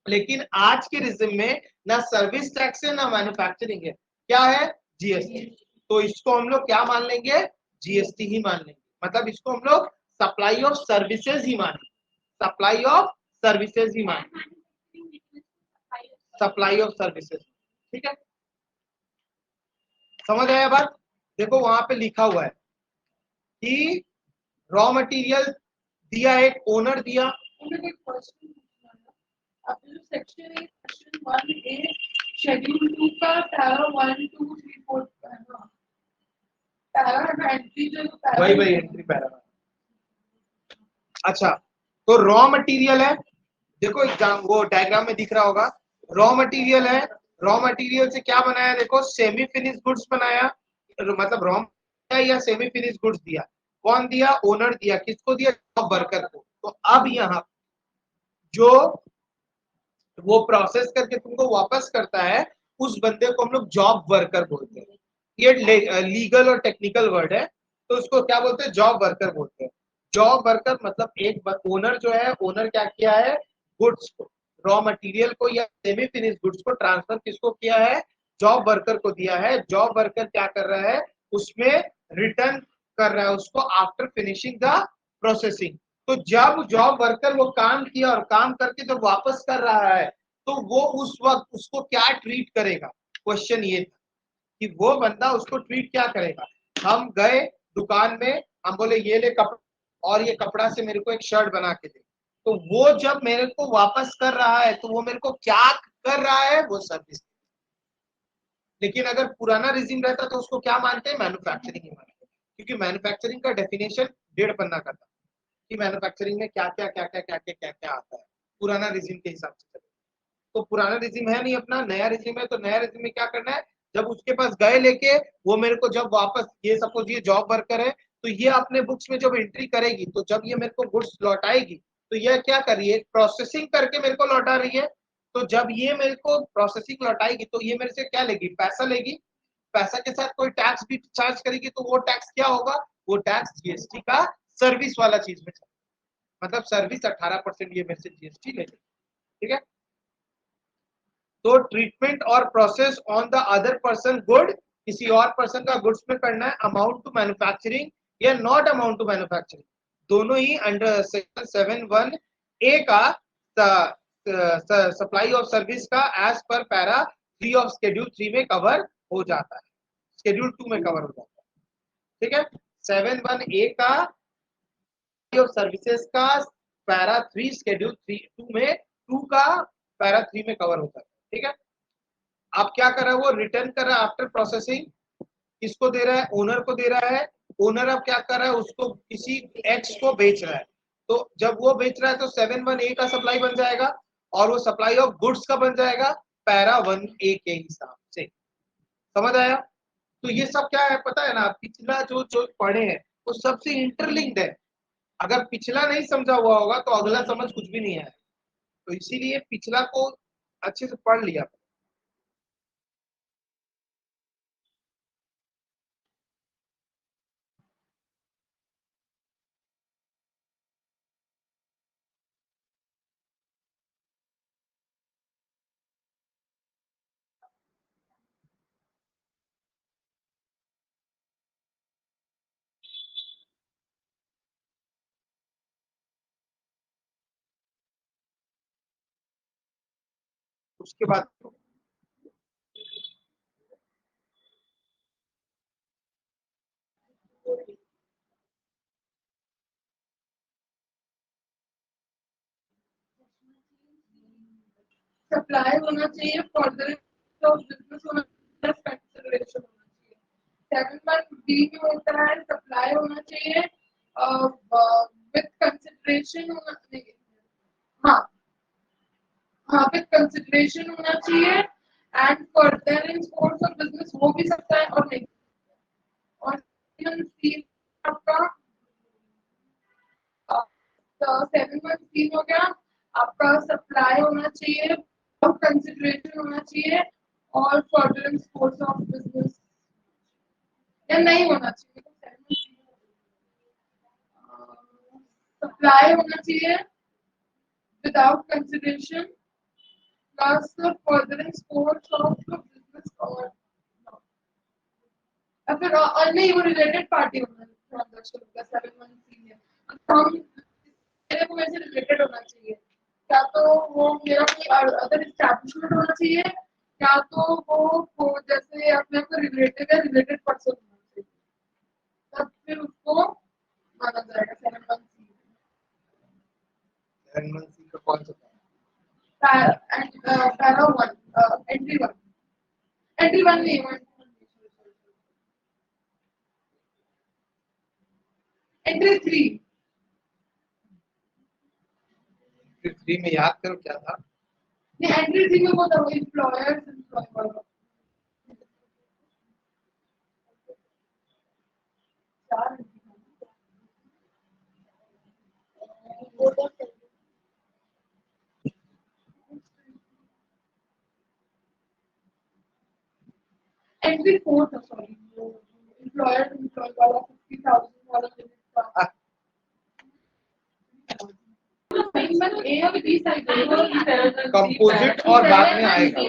लेकिन आज के रिजिम में ना सर्विस टैक्स है ना मैन्युफैक्चरिंग है, क्या है, जीएसटी। तो इसको हम लोग क्या मान लेंगे, जीएसटी ही मान लेंगे, मतलब इसको हम लोग सप्लाई ऑफ सर्विसेज ही मानेंगे, सप्लाई ऑफ सर्विसेज ही मानेंगे। Supply of services. ठीक है, समझ आया बात? देखो वहां पे लिखा हुआ है कि रॉ मटेरियल दिया, एक ओनर दिया। उन्हें कोई क्वेश्चन पूछना है। आपने जो सेक्शन है सेक्शन 1A शेड्यूल 2 का पैरा 1 2 3 4 है ना, पैरा एंट्री जो पैरा वही एंट्री पैरा। अच्छा, तो रॉ मटेरियल है, देखो एग्जाम वो डायग्राम में दिख रहा होगा, रॉ मटेरियल है। रॉ मटेरियल से क्या बनाया, देखो सेमी फिनिश गुड्स बनाया, मतलब रॉ या सेमी फिनिश गुड्स दिया। कौन दिया? ओनर दिया। किसको दिया? जॉब वर्कर को। तो अब यहाँ जो वो प्रोसेस करके तुमको वापस करता है, उस बंदे को हम लोग जॉब वर्कर बोलते हैं। ये लीगल और टेक्निकल वर्ड है, तो उसको क्या बोलते हैं? जॉब वर्कर बोलते हैं। जॉब वर्कर मतलब एक ओनर जो है, ओनर क्या किया है? गुड्स को, रॉ मटेरियल को या सेमी फिनिश गुड्स को ट्रांसफर किसको किया है? जॉब वर्कर को दिया है। जॉब वर्कर क्या कर रहा है? उसमें रिटर्न कर रहा है उसको आफ्टर फिनिशिंग द प्रोसेसिंग। तो जब जॉब वर्कर वो काम किया और काम करके जब वापस कर रहा है, तो वो उस वक्त उसको क्या ट्रीट करेगा? क्वेश्चन ये था कि वो बंदा उसको ट्रीट क्या करेगा। हम गए दुकान में, हम बोले ये ले कपड़ा, और ये कपड़ा से मेरे को एक शर्ट बना के दे। तो वो जब मेरे को वापस कर रहा है, तो वो मेरे को क्या कर रहा है? वो सर्विस। लेकिन अगर पुराना रिज्यूम रहता तो उसको क्या मानते हैं? मैन्युफैक्चरिंग ही मानते हैं, क्योंकि मैन्युफैक्चरिंग का डेफिनेशन 1.5 पन्ना का था कि मैन्युफैक्चरिंग में क्या क्या क्या क्या क्या क्या क्या क्या आता है, पुराना रिज्यूम के हिसाब से। तो पुराना रिज्यूम है नहीं अपना, नया रिज्यूम है। तो नया रिज्यूम में क्या करना है? जब उसके पास गए लेके, वो मेरे को जब वापस, ये सपोज ये जॉब वर्कर है, तो ये अपने बुक्स में जब एंट्री करेगी, तो जब ये मेरे को गुड्स लौटाएगी, तो ये क्या कर रही है? प्रोसेसिंग करके मेरे को लौटा रही है। तो जब ये मेरे को प्रोसेसिंग लौटाएगी, तो ये मेरे से क्या लेगी? पैसा लेगी। पैसा के साथ कोई टैक्स भी चार्ज करेगी, तो वो टैक्स क्या होगा? वो टैक्स जीएसटी का सर्विस वाला चीज में, मतलब सर्विस 18% ये मेरे से जीएसटी लेगी। ठीक है, तो ट्रीटमेंट और process on the other person good, किसी और पर्सन का गुड्स में करना है। अमाउंट टू मैन्युफैक्चरिंग या नॉट अमाउंट टू मैन्युफैक्चरिंग, दोनों ही अंडर सेक्शन 7(1)(a) का सप्लाई ऑफ सर्विस का एज पर पैरा 3 ऑफ शेड्यूल 3 में कवर हो जाता है, शेड्यूल 2 में कवर हो जाता है। ठीक है, 7(1)(a) का ऑफ सर्विसेज का पैरा 3 शेड्यूल 2 में 2 का पैरा 3 में कवर होता है। ठीक है, अब क्या कर रहा है? वो रिटर्न कर रहा है आफ्टर प्रोसेसिंग। किसको दे रहा है? ओनर को दे रहा है। ओनर अब क्या कर रहा है? उसको किसी एक्स को बेच रहा है। तो जब वो बेच रहा है, तो 7(1)(a) का सप्लाई बन जाएगा, और वो सप्लाई ऑफ गुड्स का बन जाएगा पैरा 1(a) के हिसाब से। समझ आया? तो ये सब क्या है पता है ना, पिछला जो जो पढ़े हैं वो सबसे इंटरलिंक्ड है। अगर पिछला नहीं समझा हुआ होगा तो अगला समझ कुछ भी नहीं आया। तो इसीलिए पिछला को अच्छे से पढ़ लिया। उसके बाद सप्लाई होना चाहिए, फर्दर ऑफ बिजनेस होना चाहिए, कंसिडरेशन होना चाहिए। 7(1)(b) में होता है सप्लाई होना चाहिए विद कंसिडरेशन होना चाहिए। हाँ हाँ, विद कंसिडरेशन होना चाहिए and further in course of business हो भी सकता है और नहीं। और 7(1)(c) आपका 7(1)(c) हो गया आपका, सप्लाई होना चाहिए और कंसिडरेशन होना चाहिए और फर्दर कोर्स ऑफ बिजनेस या नहीं होना चाहिए। सप्लाई होना चाहिए without consideration plus further course of business और फिर और नहीं, वो रिलेटेड पार्टी होना ट्रांजैक्शन का 7(1)(c) में। हम को वैसे रिलेटेड होना चाहिए, या तो वो मेरा कोई अदर एस्टैब्लिशमेंट होना चाहिए, या तो वो जैसे अपने को रिलेटेड है, रिलेटेड पर्सन होना चाहिए, तब फिर उसको माना जाएगा 7(1)(c). 7(1)(c) का कौन सा पैरा 1, एंट्री 1 नहीं, एंट्री 3। 3 में याद करो क्या था? नहीं, एंट्री 3 में वो था, एम्प्लॉयर्स एम्प्लॉय वाला। एंट्री 4 था, सॉरी, एम्प्लॉयर्स एम्प्लॉय वाला 50,000 वाला लिमिट था। ए और बी साइड कंपोजिट और बाद में आएगा।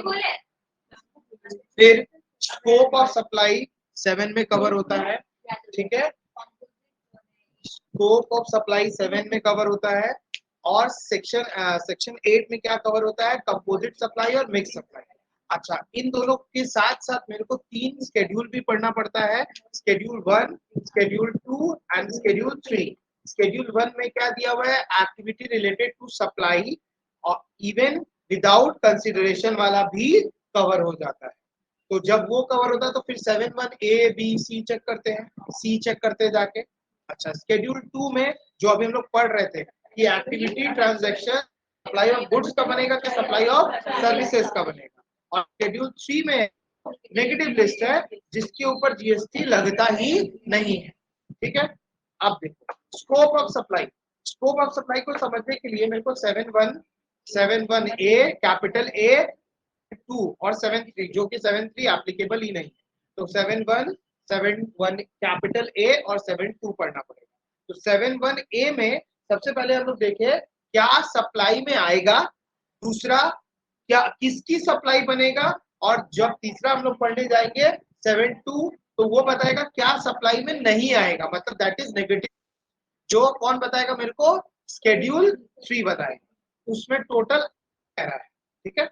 फिर स्कोप ऑफ सप्लाई 7 में कवर होता है, ठीक है। स्कोप ऑफ सप्लाई 7 में कवर होता है, और सेक्शन 8 में क्या कवर होता है? कंपोजिट सप्लाई और मिक्स सप्लाई। अच्छा, इन दोनों के साथ साथ मेरे को 3 स्केड्यूल भी पढ़ना पड़ता है, schedule 1, schedule 2 and schedule 3। Schedule 1 में क्या दिया हुआ है? एक्टिविटी रिलेटेड टू सप्लाई, और इवन विदाउट कंसिडरेशन वाला भी कवर हो जाता है। तो जब वो कवर होता है तो फिर 7(1) A B C चेक करते हैं, C चेक करते हैं जाके। अच्छा, स्केड्यूल 2 में जो अभी हम लोग पढ़ रहे थे कि activity transaction supply of goods का बनेगा कि सप्लाई ऑफ सर्विसेज का बनेगा, और शेड्यूल 3 में नेगेटिव लिस्ट है जिसके ऊपर जीएसटी लगता ही नहीं है, ठीक है। अब देखो scope of supply. Scope of supply को समझने के लिए मेरे को 7(1) A कैपिटल A 2 और 7(3), जो कि 7(3) एप्लीकेबल ही नहीं है, तो 7(1) कैपिटल A और 7(2) पढ़ना पड़ेगा। तो 7(1) A में सबसे पहले हम लोग देखें क्या सप्लाई में आएगा, दूसरा क्या किसकी सप्लाई बनेगा, और जब तीसरा हम लोग पढ़ने जाएंगे 7(2) तो वो बताएगा क्या सप्लाई में नहीं आएगा, मतलब दैट इज नेगेटिव। जो कौन बताएगा मेरे को? स्केड्यूल 3 बताएगा, उसमें टोटल कह रहा है, ठीक है।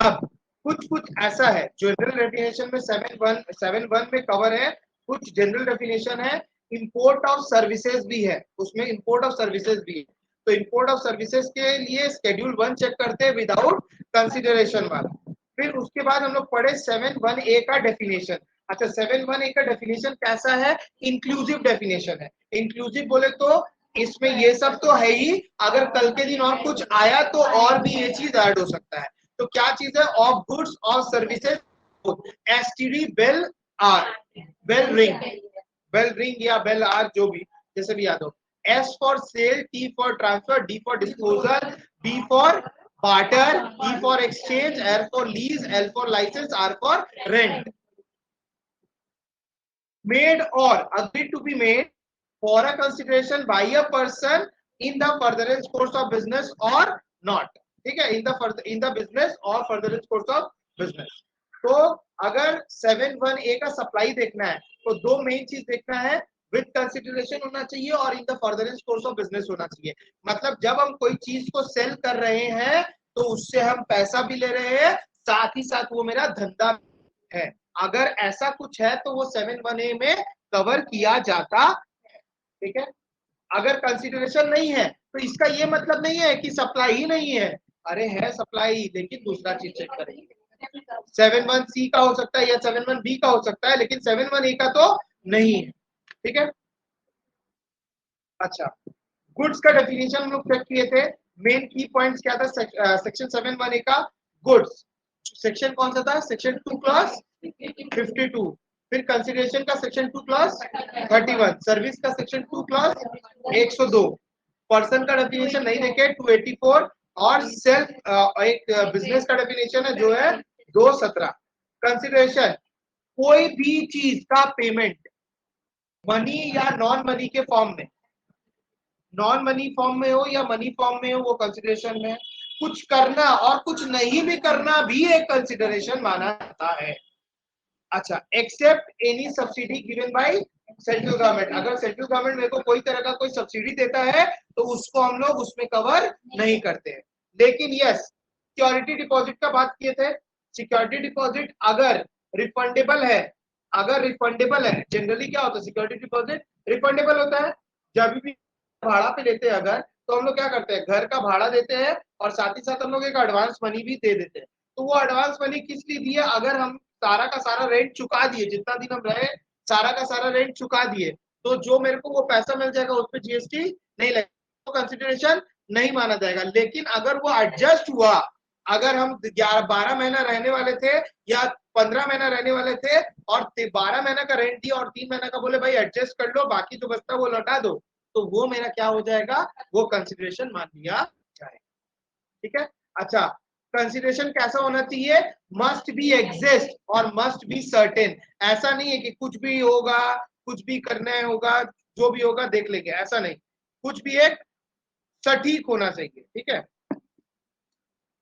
अब कुछ ऐसा है जो जनरल डेफिनेशन में 7(1) में कवर है, कुछ जनरल डेफिनेशन है। इंपोर्ट ऑफ सर्विसेज भी है, उसमें इंपोर्ट ऑफ सर्विसेज भी है। तो इंपोर्ट ऑफ सर्विसेज के लिए स्केड्यूल 1 चेक करते हैं विदाउट कंसिडरेशन वाला। फिर उसके बाद हम लोग पढ़े 7(1) A का डेफिनेशन। अच्छा, 7(1) A का डेफिनेशन कैसा है? इंक्लूसिव डेफिनेशन है। इंक्लूसिव बोले तो इसमें ये सब तो है ही, अगर कल के दिन और कुछ आया तो और भी ये चीज ऐड हो सकता है। तो क्या चीज है? ऑफ गुड्स और services, STD, bell R, bell ring या बेल आर, जो भी जैसे भी याद हो। S for sale, T for transfer, D for disposal, B for barter, E for exchange, R for lease, L for licence, R for rent. Made और agreed to be made for a consideration by a person in the furtherance course of business or not, ठीक है, in the business or furtherance course of business। तो अगर 7(1) A का supply देखना है तो दो मेन चीज देखना है, विद कंसिडरेशन होना चाहिए और in the furtherance course of business होना चाहिए। मतलब जब हम कोई चीज को सेल कर रहे हैं तो उससे हम पैसा भी ले रहे हैं, साथ ही साथ वो मेरा धंधा है। अगर ऐसा कुछ है तो वो 7(1) A में कवर किया जाता है, ठीक है। अगर कंसिडरेशन नहीं है तो इसका ये मतलब नहीं है कि सप्लाई ही नहीं है, अरे है सप्लाई, लेकिन दूसरा चीज चेक करेंगे। 7(1) C का हो सकता है या 7(1) B का हो सकता है, लेकिन 7(1) A का तो नहीं है, ठीक है। अच्छा, गुड्स का डेफिनेशन हम लोग चेक किए थे। मेन की पॉइंट्स क्या था सेक्शन 7(1) A का? गुड्स सेक्शन कौन सा था? Section 2 clause 52। फिर कंसिडरेशन का सेक्शन 2 क्लॉज 31। सर्विस का सेक्शन 2 क्लॉज 102। पर्सन का डेफिनेशन नहीं देखे 284, और सेल्फ एक बिजनेस का डेफिनेशन है जो है 217। कंसिडरेशन कोई भी चीज का पेमेंट मनी या नॉन मनी के फॉर्म में, नॉन मनी फॉर्म में हो या मनी फॉर्म में हो, वो कंसिडरेशन में। कुछ करना और कुछ नहीं भी करना भी एक कंसिडरेशन माना जाता है। अच्छा, except any subsidy given by central government, अगर सेंट्रल गवर्नमेंट मेरे को कोई तरह का कोई सब्सिडी देता है तो उसको हम लोग उसमें कवर नहीं करते हैं। लेकिन यस, सिक्योरिटी डिपॉजिट का बात किए थे। सिक्योरिटी डिपॉजिट अगर रिफंडेबल है, जनरली क्या होता है सिक्योरिटी डिपॉजिट रिफंडेबल होता है। जब भी भाड़ा पे लेते हैं अगर, तो हम लोग क्या करते हैं, घर का भाड़ा देते हैं और साथ ही साथ हम लोग एक एडवांस मनी भी दे देते हैं। तो वो एडवांस मनी किस लिए दिए, अगर हम सारा का सारा रेंट चुका दिए, जितना दिन हम रहे सारा का सारा रेंट चुका दिए, तो जो मेरे को वो पैसा मिल जाएगा उस पर जीएसटी नहीं लगेगा, तो कंसिडरेशन नहीं माना जाएगा। लेकिन अगर वो एडजस्ट हुआ, अगर हम 12 महीना रहने वाले थे या 15 महीना रहने वाले थे और 12 महीना का रेंट दिया और 3 महीना का बोले भाई एडजस्ट कर लो, बाकी जो बचता वो लौटा दो, तो वो मेरा क्या हो जाएगा, वो कंसिडरेशन मान लिया जाएगा। ठीक है। अच्छा, कंसिडरेशन कैसा होना चाहिए, मस्ट बी एग्जिस्ट और मस्ट बी सर्टेन। ऐसा नहीं है कि कुछ भी होगा, कुछ भी करना होगा, जो भी होगा देख लेंगे, ऐसा नहीं, कुछ भी एक सटीक होना चाहिए। ठीक है।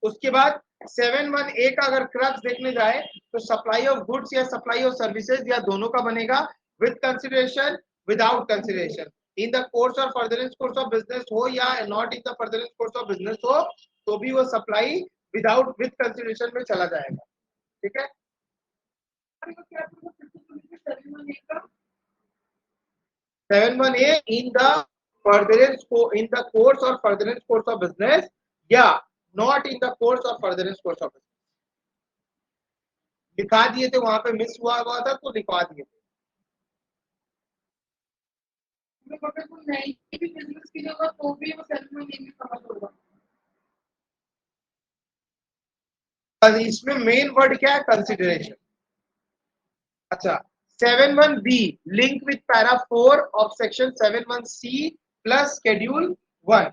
उसके बाद 7(1) का अगर क्रक्स देखने जाए तो सप्लाई ऑफ गुड्स या सप्लाई ऑफ सर्विसेज या दोनों का बनेगा, with consideration, without consideration, in the course और फर्दरेंस कोर्स ऑफ बिजनेस हो या not in the furtherance course of business हो, तो भी वो सप्लाई विदाउट विद कंसिडरेशन में चला जाएगा। ठीक है। 7(1) इन द फर्दरेंस को इन द कोर्स और फर्दरेंस कोर्स ऑफ बिजनेस या नॉट इन द कोर्स और फर्दरेंस कोर्स ऑफ बिजनेस। लिखा दिए थे वहां पे, मिस हुआ था तो लिखवा दिए थे। बिजनेस की जगह तो भी वो 7(1) में कवर होगा। इसमें मेन वर्ड क्या है, कंसिडरेशन। अच्छा, 7(1) link with para 4 of section 7(1) plus schedule 1।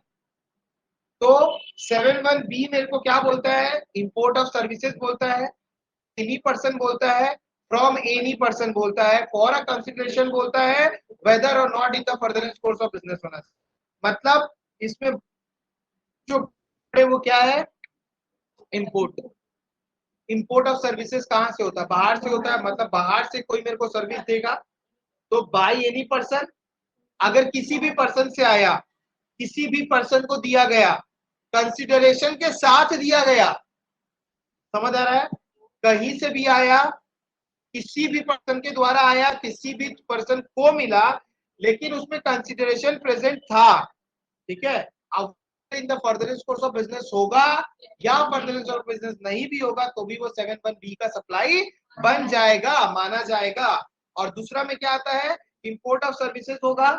तो 7(1) मेरे को क्या बोलता है, इंपोर्ट ऑफ सर्विसेज बोलता है, एनी पर्सन बोलता है, फ्रॉम एनी पर्सन बोलता है, फॉर अ कंसिडरेशन बोलता है, वेदर और not in the furtherance course of business होना। मतलब इसमें जो वो क्या है, इंपोर्ट। इंपोर्ट ऑफ सर्विसेज कहां से होता है, बाहर से होता है। मतलब बाहर से कोई मेरे को सर्विस देगा तो बाय एनी पर्सन, अगर किसी भी पर्सन से आया, किसी भी पर्सन को दिया गया, कंसिडरेशन के साथ दिया गया, समझ आ रहा है, कहीं से भी आया, किसी भी पर्सन के द्वारा आया, किसी भी पर्सन को मिला, लेकिन उसमें कंसिडरेशन प्रेजेंट था। ठीक है। अब in the furtherance course of business होगा या फर्दरेंस ऑफ बिजनेस नहीं भी होगा तो भी वो 7(1) का सप्लाई बन जाएगा, माना जाएगा। और दूसरा में क्या आता है, इंपोर्ट ऑफ सर्विसेज होगा,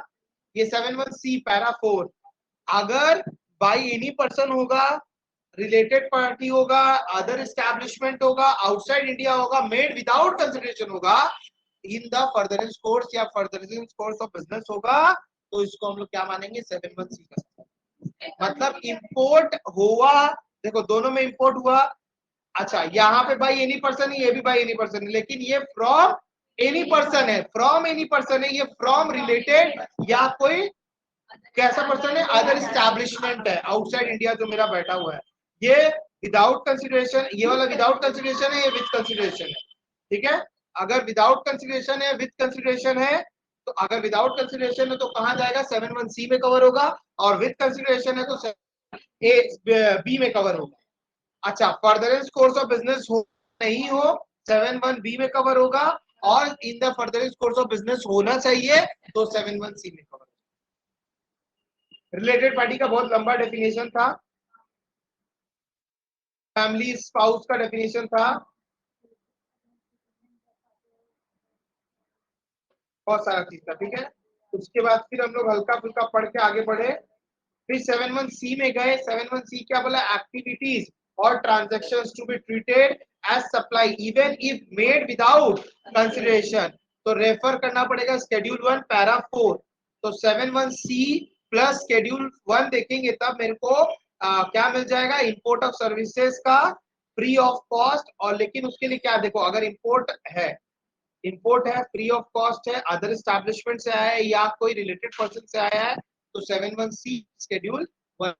ये 7(1) पैरा 4, अगर बाय एनी पर्सन होगा, रिलेटेड पार्टी होगा, अदर एस्टैब्लिशमेंट होगा, आउटसाइड इंडिया होगा, मेड विदाउट कंसिडरेशन होगा, इन द फर्दरेंस कोर्स या फर्दरेंस कोर्स ऑफ बिजनेस होगा, तो इसको हम लोग क्या मानेंगे, 7(1) का। मतलब इंपोर्ट हुआ, देखो दोनों में इंपोर्ट हुआ। अच्छा, यहाँ पे बाई एनी पर्सन है, ये भी बाई एनी पर्सन है, लेकिन ये फ्रॉम एनी पर्सन है, फ्रॉम एनी पर्सन है, ये फ्रॉम रिलेटेड या कोई कैसा पर्सन है, अदर एस्टैब्लिशमेंट है, आउटसाइड इंडिया जो मेरा बैठा हुआ है। ये विदाउट कंसिडरेशन, ये वाला विदाउट कंसिडरेशन है, ये विद कंसिडरेशन है। ठीक है। अगर विदाउट कंसिडरेशन है, विद कंसिडरेशन है, तो अगर विदाउट कंसिडरेशन है तो कहां जाएगा, 7(1) में कवर होगा, और विद कंसिडरेशन है तो 7(1) में कवर होगा। अच्छा, फर्दरेंस कोर्स ऑफ बिजनेस हो नहीं हो, 7(1) में कवर होगा, और in the furtherance course of business होना चाहिए तो 7(1) में कवर। रिलेटेड पार्टी का बहुत लंबा डेफिनेशन था, फैमिली स्पाउस का डेफिनेशन था, बहुत सारा चीज था। ठीक है। उसके बाद फिर हम लोग हल्का फुल्का पढ़ के आगे बढ़े, फिर 7(1) में गए। 7(1) क्या बोला, एक्टिविटीज और transactions to be treated as supply even if made without consideration, तो रेफर करना पड़ेगा शेड्यूल 1 पैरा 4। तो 7(1) प्लस शेड्यूल 1 देखेंगे तब मेरे को क्या मिल जाएगा, इंपोर्ट ऑफ सर्विसेज का फ्री ऑफ कॉस्ट। और लेकिन उसके लिए क्या, देखो अगर इंपोर्ट है, फ्री ऑफ कॉस्ट है, अदर एस्टैब्लिशमेंट से आया है या कोई रिलेटेड पर्सन से आया है, तो 7(1) शेड्यूल 1।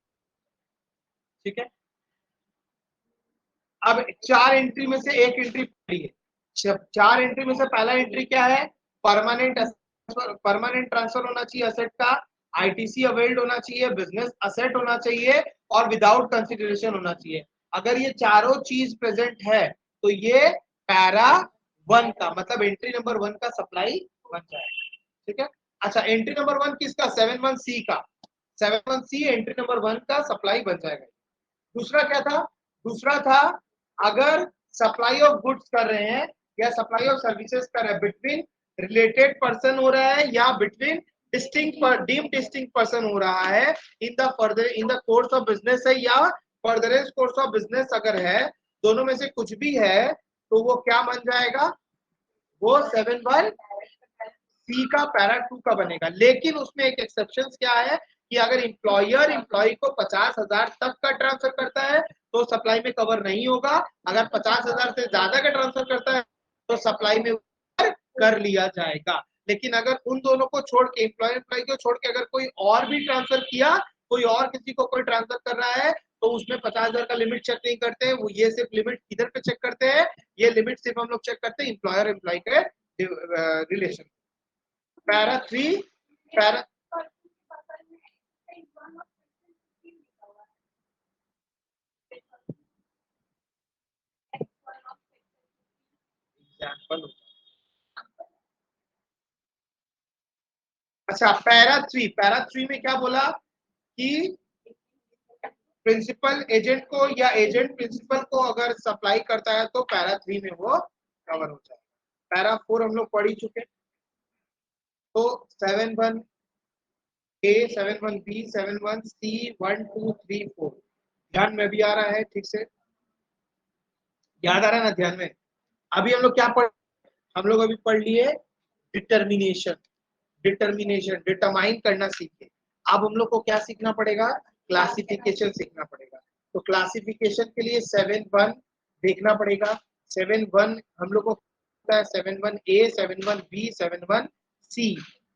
ठीक है। अब 4 एंट्री में से एक एंट्री पड़ी है। 4 एंट्री में से पहला एंट्री क्या है, परमानेंट परमानेंट ट्रांसफर होना चाहिए असेट का, आईटीसी अवेल्ड होना चाहिए, बिजनेस असेट होना चाहिए और विदाउट कंसिडरेशन होना चाहिए। अगर ये चारों चीज प्रेजेंट है तो ये पैरा 1 का मतलब एंट्री नंबर 1 का सप्लाई बन जाएगा। ठीक है। अच्छा, एंट्री नंबर 1 किसका? 71C का। 71C एंट्री नंबर 1 का सप्लाई बन जाएगा। दूसरा क्या था? दूसरा था अगर सप्लाई ऑफ गुड्स कर रहे हैं या सप्लाई ऑफ सर्विसेज कर रहे हैं बिटवीन रिलेटेड पर्सन हो रहा है या बिटवीन डीम्ड डिस्टिंक्ट पर्सन हो रहा है in the course of business है या फर्दरेंस कोर्स ऑफ बिजनेस अगर है, दोनों में से कुछ भी है तो वो क्या बन जाएगा? वो 71C का पैरा 2 का बनेगा। लेकिन उसमें एक एक्सेप्शन क्या है कि अगर एम्प्लॉयर एम्प्लॉय को 50,000 तक का ट्रांसफर करता है तो सप्लाई में कवर नहीं होगा। अगर 50,000 से ज्यादा का ट्रांसफर करता है तो सप्लाई में कर लिया जाएगा। लेकिन अगर उन दोनों को छोड़ के एम्प्लॉय को छोड़ के अगर कोई और भी ट्रांसफर किया, कोई और किसी को कोई ट्रांसफर कर रहा है तो उसमें 50,000 का लिमिट चेक नहीं करते हैं। वो ये सिर्फ लिमिट किधर पे चेक करते हैं? ये लिमिट सिर्फ हम लोग चेक करते हैं एम्प्लॉयर एम्प्लॉय के रिलेशन। Para 3 para example. अच्छा, पैरा 3 में क्या बोला कि प्रिंसिपल एजेंट को या एजेंट प्रिंसिपल को अगर सप्लाई करता है तो पैरा 3 में वो कवर हो जाए। पैरा 4 हम लोग पढ़ ही चुके। तो 71A 71B 71C 1 2 3 4 ध्यान में भी आ रहा है? ठीक से याद आ रहा है ना ध्यान में? अभी हम लोग क्या पढ़ हम लोग अभी पढ़ लिए डिटर्मिनेशन। डिटरमाइन करना सीखे। अब हम लोग को क्या सीखना पड़ेगा? क्लासिफिकेशन सीखना पड़ेगा। तो क्लासिफिकेशन के लिए 7-1 देखना पड़ेगा। 7-1 हम लोग को 71A 71B 71C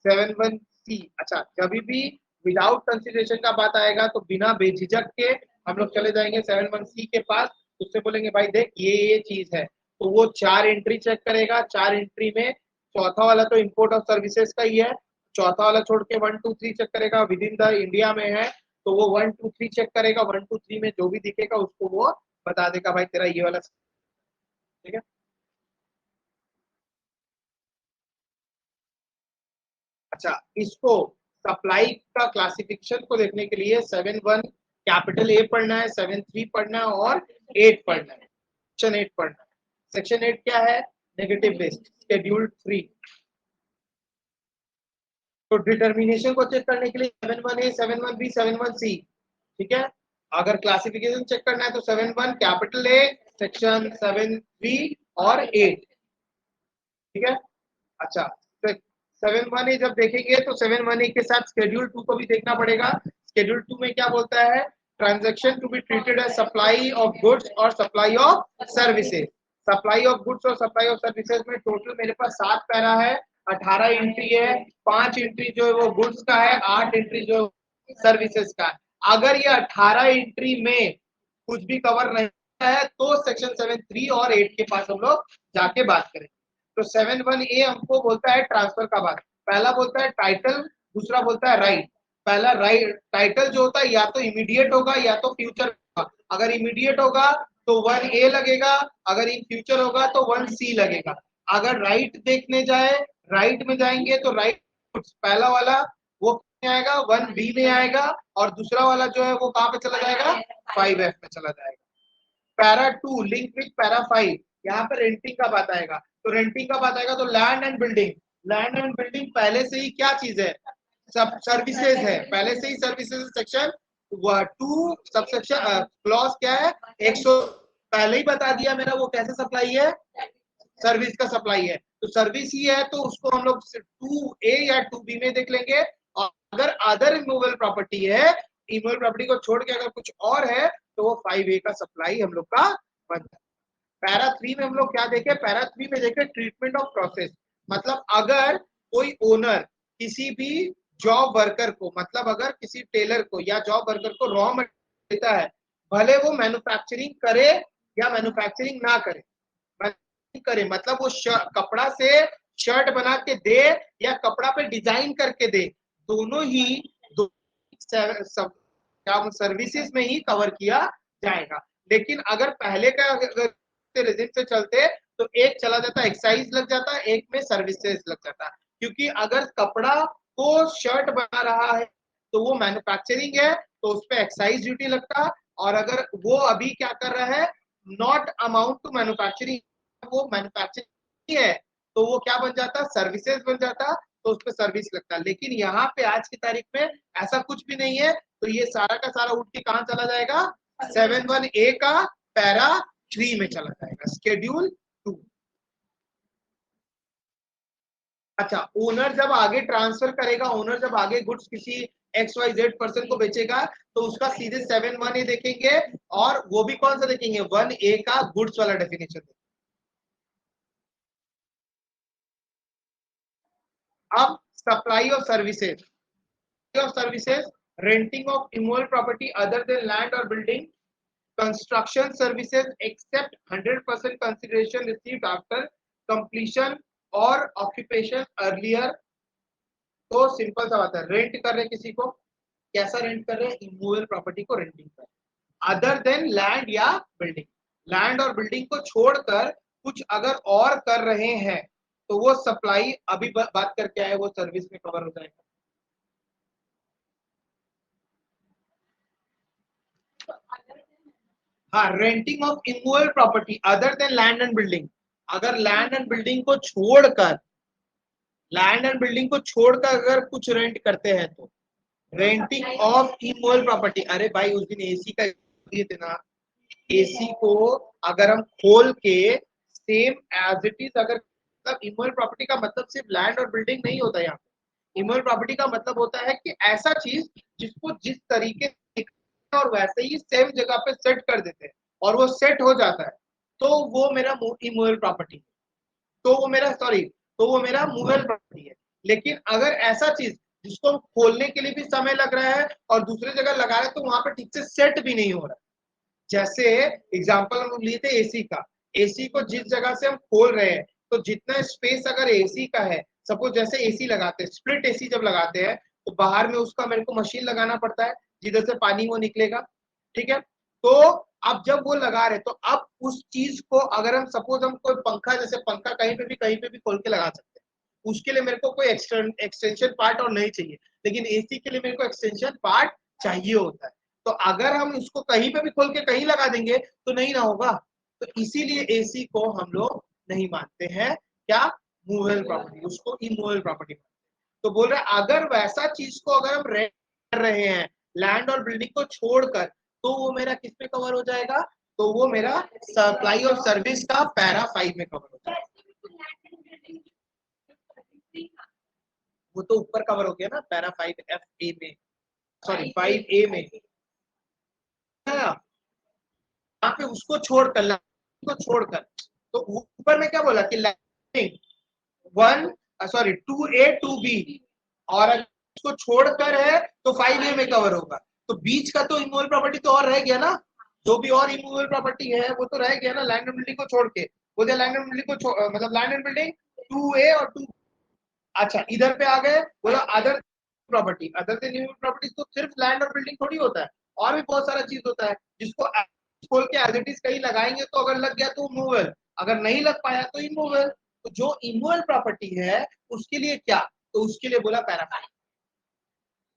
71C। अच्छा, जब भी विदाउट कंसिडरेशन का बात आएगा तो बिना बेझिझक के हम लोग चले जाएंगे 71C के पास, उससे बोलेंगे भाई देख ये चीज है, तो वो 4 एंट्री चेक करेगा। 4 एंट्री में चौथा वाला तो इंपोर्ट ऑफ सर्विसेज का ही है, चौथा वाला छोड़ के 1 2 3 चेक करेगा। विद इन द इंडिया में है तो वो 1 2 3 चेक करेगा। 1 2 3 में जो भी दिखेगा उसको वो बता देगा भाई तेरा ये वाला। ठीक है। अच्छा, इसको सप्लाई का क्लासिफिकेशन को देखने के लिए 7-1 कैपिटल ए पढ़ना है, 7-3 पढ़ना है और 8 पढ़ना है, सेक्शन 8 पढ़ना है। सेक्शन 8 क्या है? Negative list schedule 3। तो डिटर्मिनेशन को चेक करने के लिए 71A 71B 71C। ठीक है। अगर क्लासिफिकेशन चेक करना है तो 71 कैपिटल ए, सेक्शन 7B और 8। ठीक है। अच्छा, 7-1A जब देखेंगे तो 7-1A के साथ शेड्यूल 2 को भी देखना पड़ेगा। शेड्यूल 2 में क्या बोलता है? Transaction to be treated as supply of goods और supply of services. Supply of goods और सप्लाई ऑफ सर्विसेज में टोटल मेरे पास 7 पैरा है, 18 एंट्री है। 5 एंट्री जो है वो गुड्स का है, 8 एंट्री जो सर्विसेज का है। अगर ये 18 एंट्री में कुछ भी कवर नहीं है तो सेक्शन 7-3 और 8 के पास हम लोग जाके बात करें। तो 7-1A हमको बोलता है ट्रांसफर का बात। पहला बोलता है टाइटल, दूसरा बोलता है राइट। पहला राइट टाइटल जो होता है या तो इमीडिएट होगा या तो फ्यूचर होगा। अगर इमीडिएट होगा तो 1A लगेगा, अगर इन फ्यूचर होगा तो 1C लगेगा। अगर राइट देखने जाए, राइट में जाएंगे तो राइट पहला वाला वो में आएगा 1B में आएगा और दूसरा वाला जो है वो कहां पे चला जाएगा? 5F में चला जाएगा। पैरा 2 लिंक विद पैरा 5, यहाँ पे रेंटिंग का बात आएगा। तो रेंटिंग का बात आएगा तो land and building. Land and building पहले से ही क्या चीज है? सब सर्विसेज है, पहले से ही सर्विसेज। सेक्शन 2 सबसेक्शन क्लॉज क्या है? 100 पहले ही बता दिया मेरा वो कैसे सप्लाई है? सर्विस का सप्लाई है। तो सर्विस ही है तो उसको हम लोग 2A या 2B में देख लेंगे। और अगर अदर इमूवेबल प्रॉपर्टी है, इमूवेबल प्रॉपर्टी को छोड़ के अगर कुछ और है तो वो 5A का सप्लाई हम लोग का बनता है। पैरा 3 में हम लोग क्या देखे? पैरा 3 में देखे ट्रीटमेंट ऑफ प्रोसेस। मतलब अगर कोई ओनर किसी भी जॉब वर्कर को, मतलब अगर किसी टेलर को या जॉब वर्कर को रॉ मटेरियल देता है, भले वो मैन्युफैक्चरिंग करे या मैन्युफैक्चरिंग ना करे, मतलब वो कपड़ा से शर्ट बना के दे या कपड़ा पे डिजाइन करके दे, दोनों ही दो सब क्या सर्विसेज में ही कवर किया जाएगा। लेकिन अगर पहले का रिजिम से चलते तो एक चला जाता एक्साइज लग जाता, एक में सर्विसेज लग जाता, क्योंकि अगर कपड़ा को शर्ट बना रहा है तो वो मैन्युफैक्चरिंग है तो उस पर एक्साइज ड्यूटी लगता, और अगर वो अभी क्या कर रहा है नॉट अमाउंट टू मैन्युफैक्चरिंग, वो मैन्युफैक्चरिंग है तो वो क्या बन जाता सर्विसेज बन जाता, तो उस पर सर्विस लगता। लेकिन यहाँ पे आज की तारीख में ऐसा कुछ भी नहीं है, तो ये सारा का सारा उठ के कहाँ चला जाएगा 7(1)(a) का पैरा 3 में चला जाएगा, शेड्यूल 2। अच्छा, ओनर जब आगे ट्रांसफर करेगा, ओनर जब आगे गुड्स किसी XYZ पर्सन को बेचेगा तो उसका सीधे 7(1)(a) देखेंगे, और वो भी कौन सा देखेंगे 1(a) का गुड्स वाला डेफिनेशन। अब supply of services, renting of immovable property other than land और building, construction services except 100% consideration received after completion और ऑक्यूपेशन अर्लियर। तो सिंपल सा बात है, रेंट कर रहे किसी को, कैसा रेंट कर रहे हैं इमोवल प्रॉपर्टी को रेंटिंग कर, अदर देन लैंड या बिल्डिंग, लैंड और बिल्डिंग को छोड़कर कुछ अगर और कर रहे हैं तो वो सप्लाई अभी बात करके आए वो सर्विस में कवर हो जाएगा। हाँ, renting of immovable property other than land and building, अगर लैंड एंड बिल्डिंग को छोड़कर, लैंड एंड बिल्डिंग को छोड़कर अगर कुछ रेंट करते हैं तो रेंटिंग ऑफ इमोवल प्रॉपर्टी। अरे भाई उस दिन एसी का दिए थे ना, एसी को अगर हम खोल के सेम एज इट इज, अगर मतलब इमोवल प्रॉपर्टी का मतलब सिर्फ लैंड और बिल्डिंग नहीं होता, यहाँ इमोवल प्रॉपर्टी का मतलब होता है कि ऐसा चीज जिसको जिस तरीके से और वैसे ही सेम जगह पे सेट कर देते हैं और वो सेट हो जाता है, तो वो मेरा इमोवल प्रॉपर्टी है, तो वो मेरा तो वो मेरा मूवेबल प्रॉपर्टी है। लेकिन अगर ऐसा चीज जिसको हम खोलने के लिए भी समय लग रहा है और दूसरी जगह लगा रहे हैं तो वहां पे ठीक से सेट भी नहीं हो रहा है, जैसे एग्जांपल हम लिए थे एसी का, एसी को जिस जगह से हम खोल रहे हैं तो जितना स्पेस अगर एसी का है, सपोज जैसे एसी लगाते हैं, स्प्लिट एसी जब लगाते हैं तो बाहर में उसका मेरे को मशीन लगाना पड़ता है जिधर से पानी वो निकलेगा, ठीक है। तो अब जब वो लगा रहे तो अब उस चीज को अगर हम सपोज हम कोई पंखा, जैसे पंखा कहीं पे भी खोल के लगा सकते हैं, उसके लिए मेरे को कोई एक्सटेंशन पार्ट और नहीं चाहिए, लेकिन एसी के लिए मेरे को एक्सटेंशन पार्ट चाहिए होता है। तो अगर हम इसको कहीं पे भी खोल के कहीं लगा देंगे तो नहीं ना होगा, तो इसीलिए एसी को हम लोग नहीं मानते हैं क्या मूवेबल प्रॉपर्टी, उसको इमूवेबल प्रॉपर्टी। तो बोल रहे अगर वैसा चीज को अगर हम रेंट कर रहे हैं लैंड और बिल्डिंग को छोड़कर तो वो मेरा किस में कवर हो जाएगा, तो वो मेरा सप्लाई और सर्विस का पैरा 5 में कवर हो जाएगा। वो तो ऊपर कवर हो गया ना पैरा 5(f)(a) में, सॉरी 5(a) में, यहाँ पे उसको छोड़कर तो ऊपर में क्या बोला कि लैंडिंग 2A 2B, और अगर उसको छोड़कर है तो 5A में कवर होगा, तो बीच का तो इमूवेबल प्रॉपर्टी तो और रह गया ना, जो भी और इमूवेबल प्रॉपर्टी है वो तो रह गया ना, लैंड एंड बिल्डिंग को छोड़ के, बोले लैंड एंड बिल्डिंग को मतलब लैंड एंड बिल्डिंग 2A और 2। अच्छा इधर पे आ गए, बोला other property, other then immovable property तो सिर्फ लैंड और बिल्डिंग थोड़ी होता है, और भी बहुत सारा चीज होता है जिसको खोल के एज इट इज कहीं लगाएंगे तो अगर लग गया तो मूवेबल, अगर नहीं लग पाया तो इमूवेबल। तो जो इमूवेबल प्रॉपर्टी है उसके लिए क्या, तो उसके लिए बोला पैरा 5,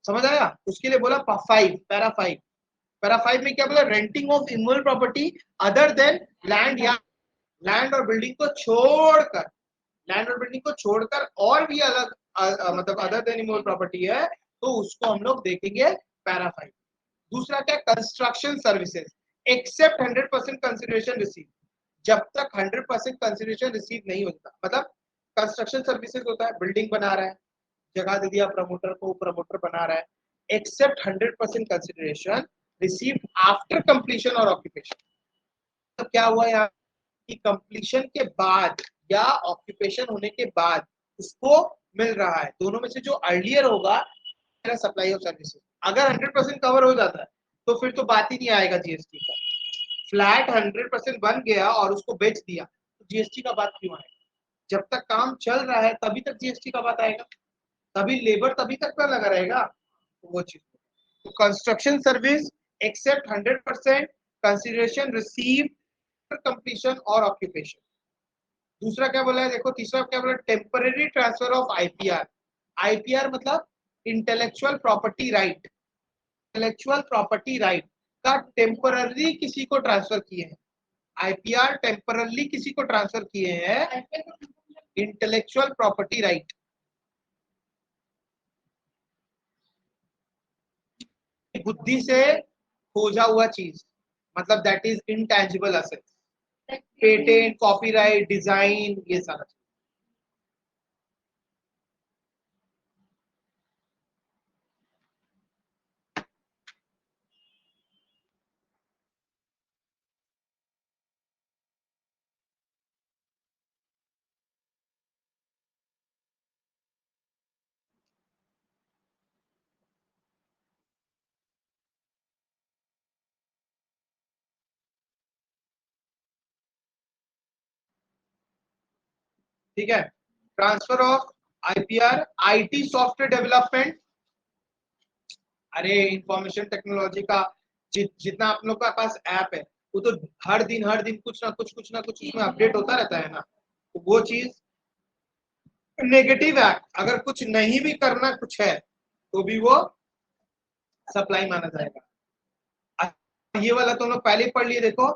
समझ आया, उसके लिए बोला 5 पैरा 5। पैरा 5 में क्या बोला, renting of immovable property other than land या लैंड और बिल्डिंग को छोड़कर, लैंड और बिल्डिंग को छोड़कर और भी अलग मतलब अदर देन इमूवेबल प्रॉपर्टी है तो उसको हम लोग देखेंगे पैरा 5। दूसरा क्या, construction services except 100% consideration receive, जब तक 100% कंसिडरेशन रिसीव नहीं होता, मतलब कंस्ट्रक्शन सर्विसेज होता है बिल्डिंग बना रहा है, जगह दे दिया प्रमोटर को, प्रमोटर बना रहा है, except 100% consideration receive after completion और ऑक्यूपेशन। तो क्या हुआ यहाँ कि कंप्लीशन के बाद या ऑक्यूपेशन होने के बाद उसको मिल रहा है, दोनों में से जो अर्लियर होगा सप्लाई ऑफ सर्विसेज। अगर 100% कवर हो जाता है तो फिर तो बात ही नहीं आएगा जीएसटी का, फ्लैट 100% बन गया और उसको बेच दिया तो जीएसटी का बात क्यों आएगा, जब तक काम चल रहा है तभी तक जीएसटी का बात आएगा, तभी लेबर तभी तक पर लगा रहेगा, तो वो चीज। तो construction service except 100% consideration receive completion और ऑक्यूपेशन। दूसरा क्या बोला है देखो, तीसरा क्या बोला, temporary transfer of IPR. IPR मतलब intellectual property right, intellectual property right का टेम्पररी किसी को ट्रांसफर किए हैं, आईपीआर टेम्पररी किसी को ट्रांसफर किए हैं, इंटेलेक्चुअल प्रॉपर्टी राइट। बुद्धि से खोजा हुआ चीज, मतलब that is intangible assets, patent, copyright, design, ये सारा। ठीक है, transfer of IPR, IT software development. अरे इंफॉर्मेशन टेक्नोलॉजी का जितना आप लोग का पास ऐप है, वो तो हर दिन कुछ ना कुछ उसमें अपडेट होता रहता है ना, तो वो चीज नेगेटिव एक्ट, अगर कुछ नहीं भी करना कुछ है तो भी वो सप्लाई माना जाएगा। ये वाला तो लोग पहले ही पढ़ लिए, देखो,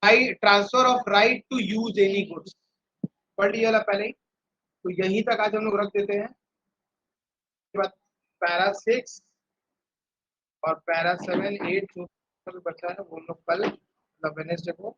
transfer of right to use any goods, पढ़ लिया वाला पहले ही, तो यहीं तक आज हम लोग रख देते हैं। पैरा 6 और पैरा 7, 8 जो बचा है वो लोग कल मतलब वेडनेसडे को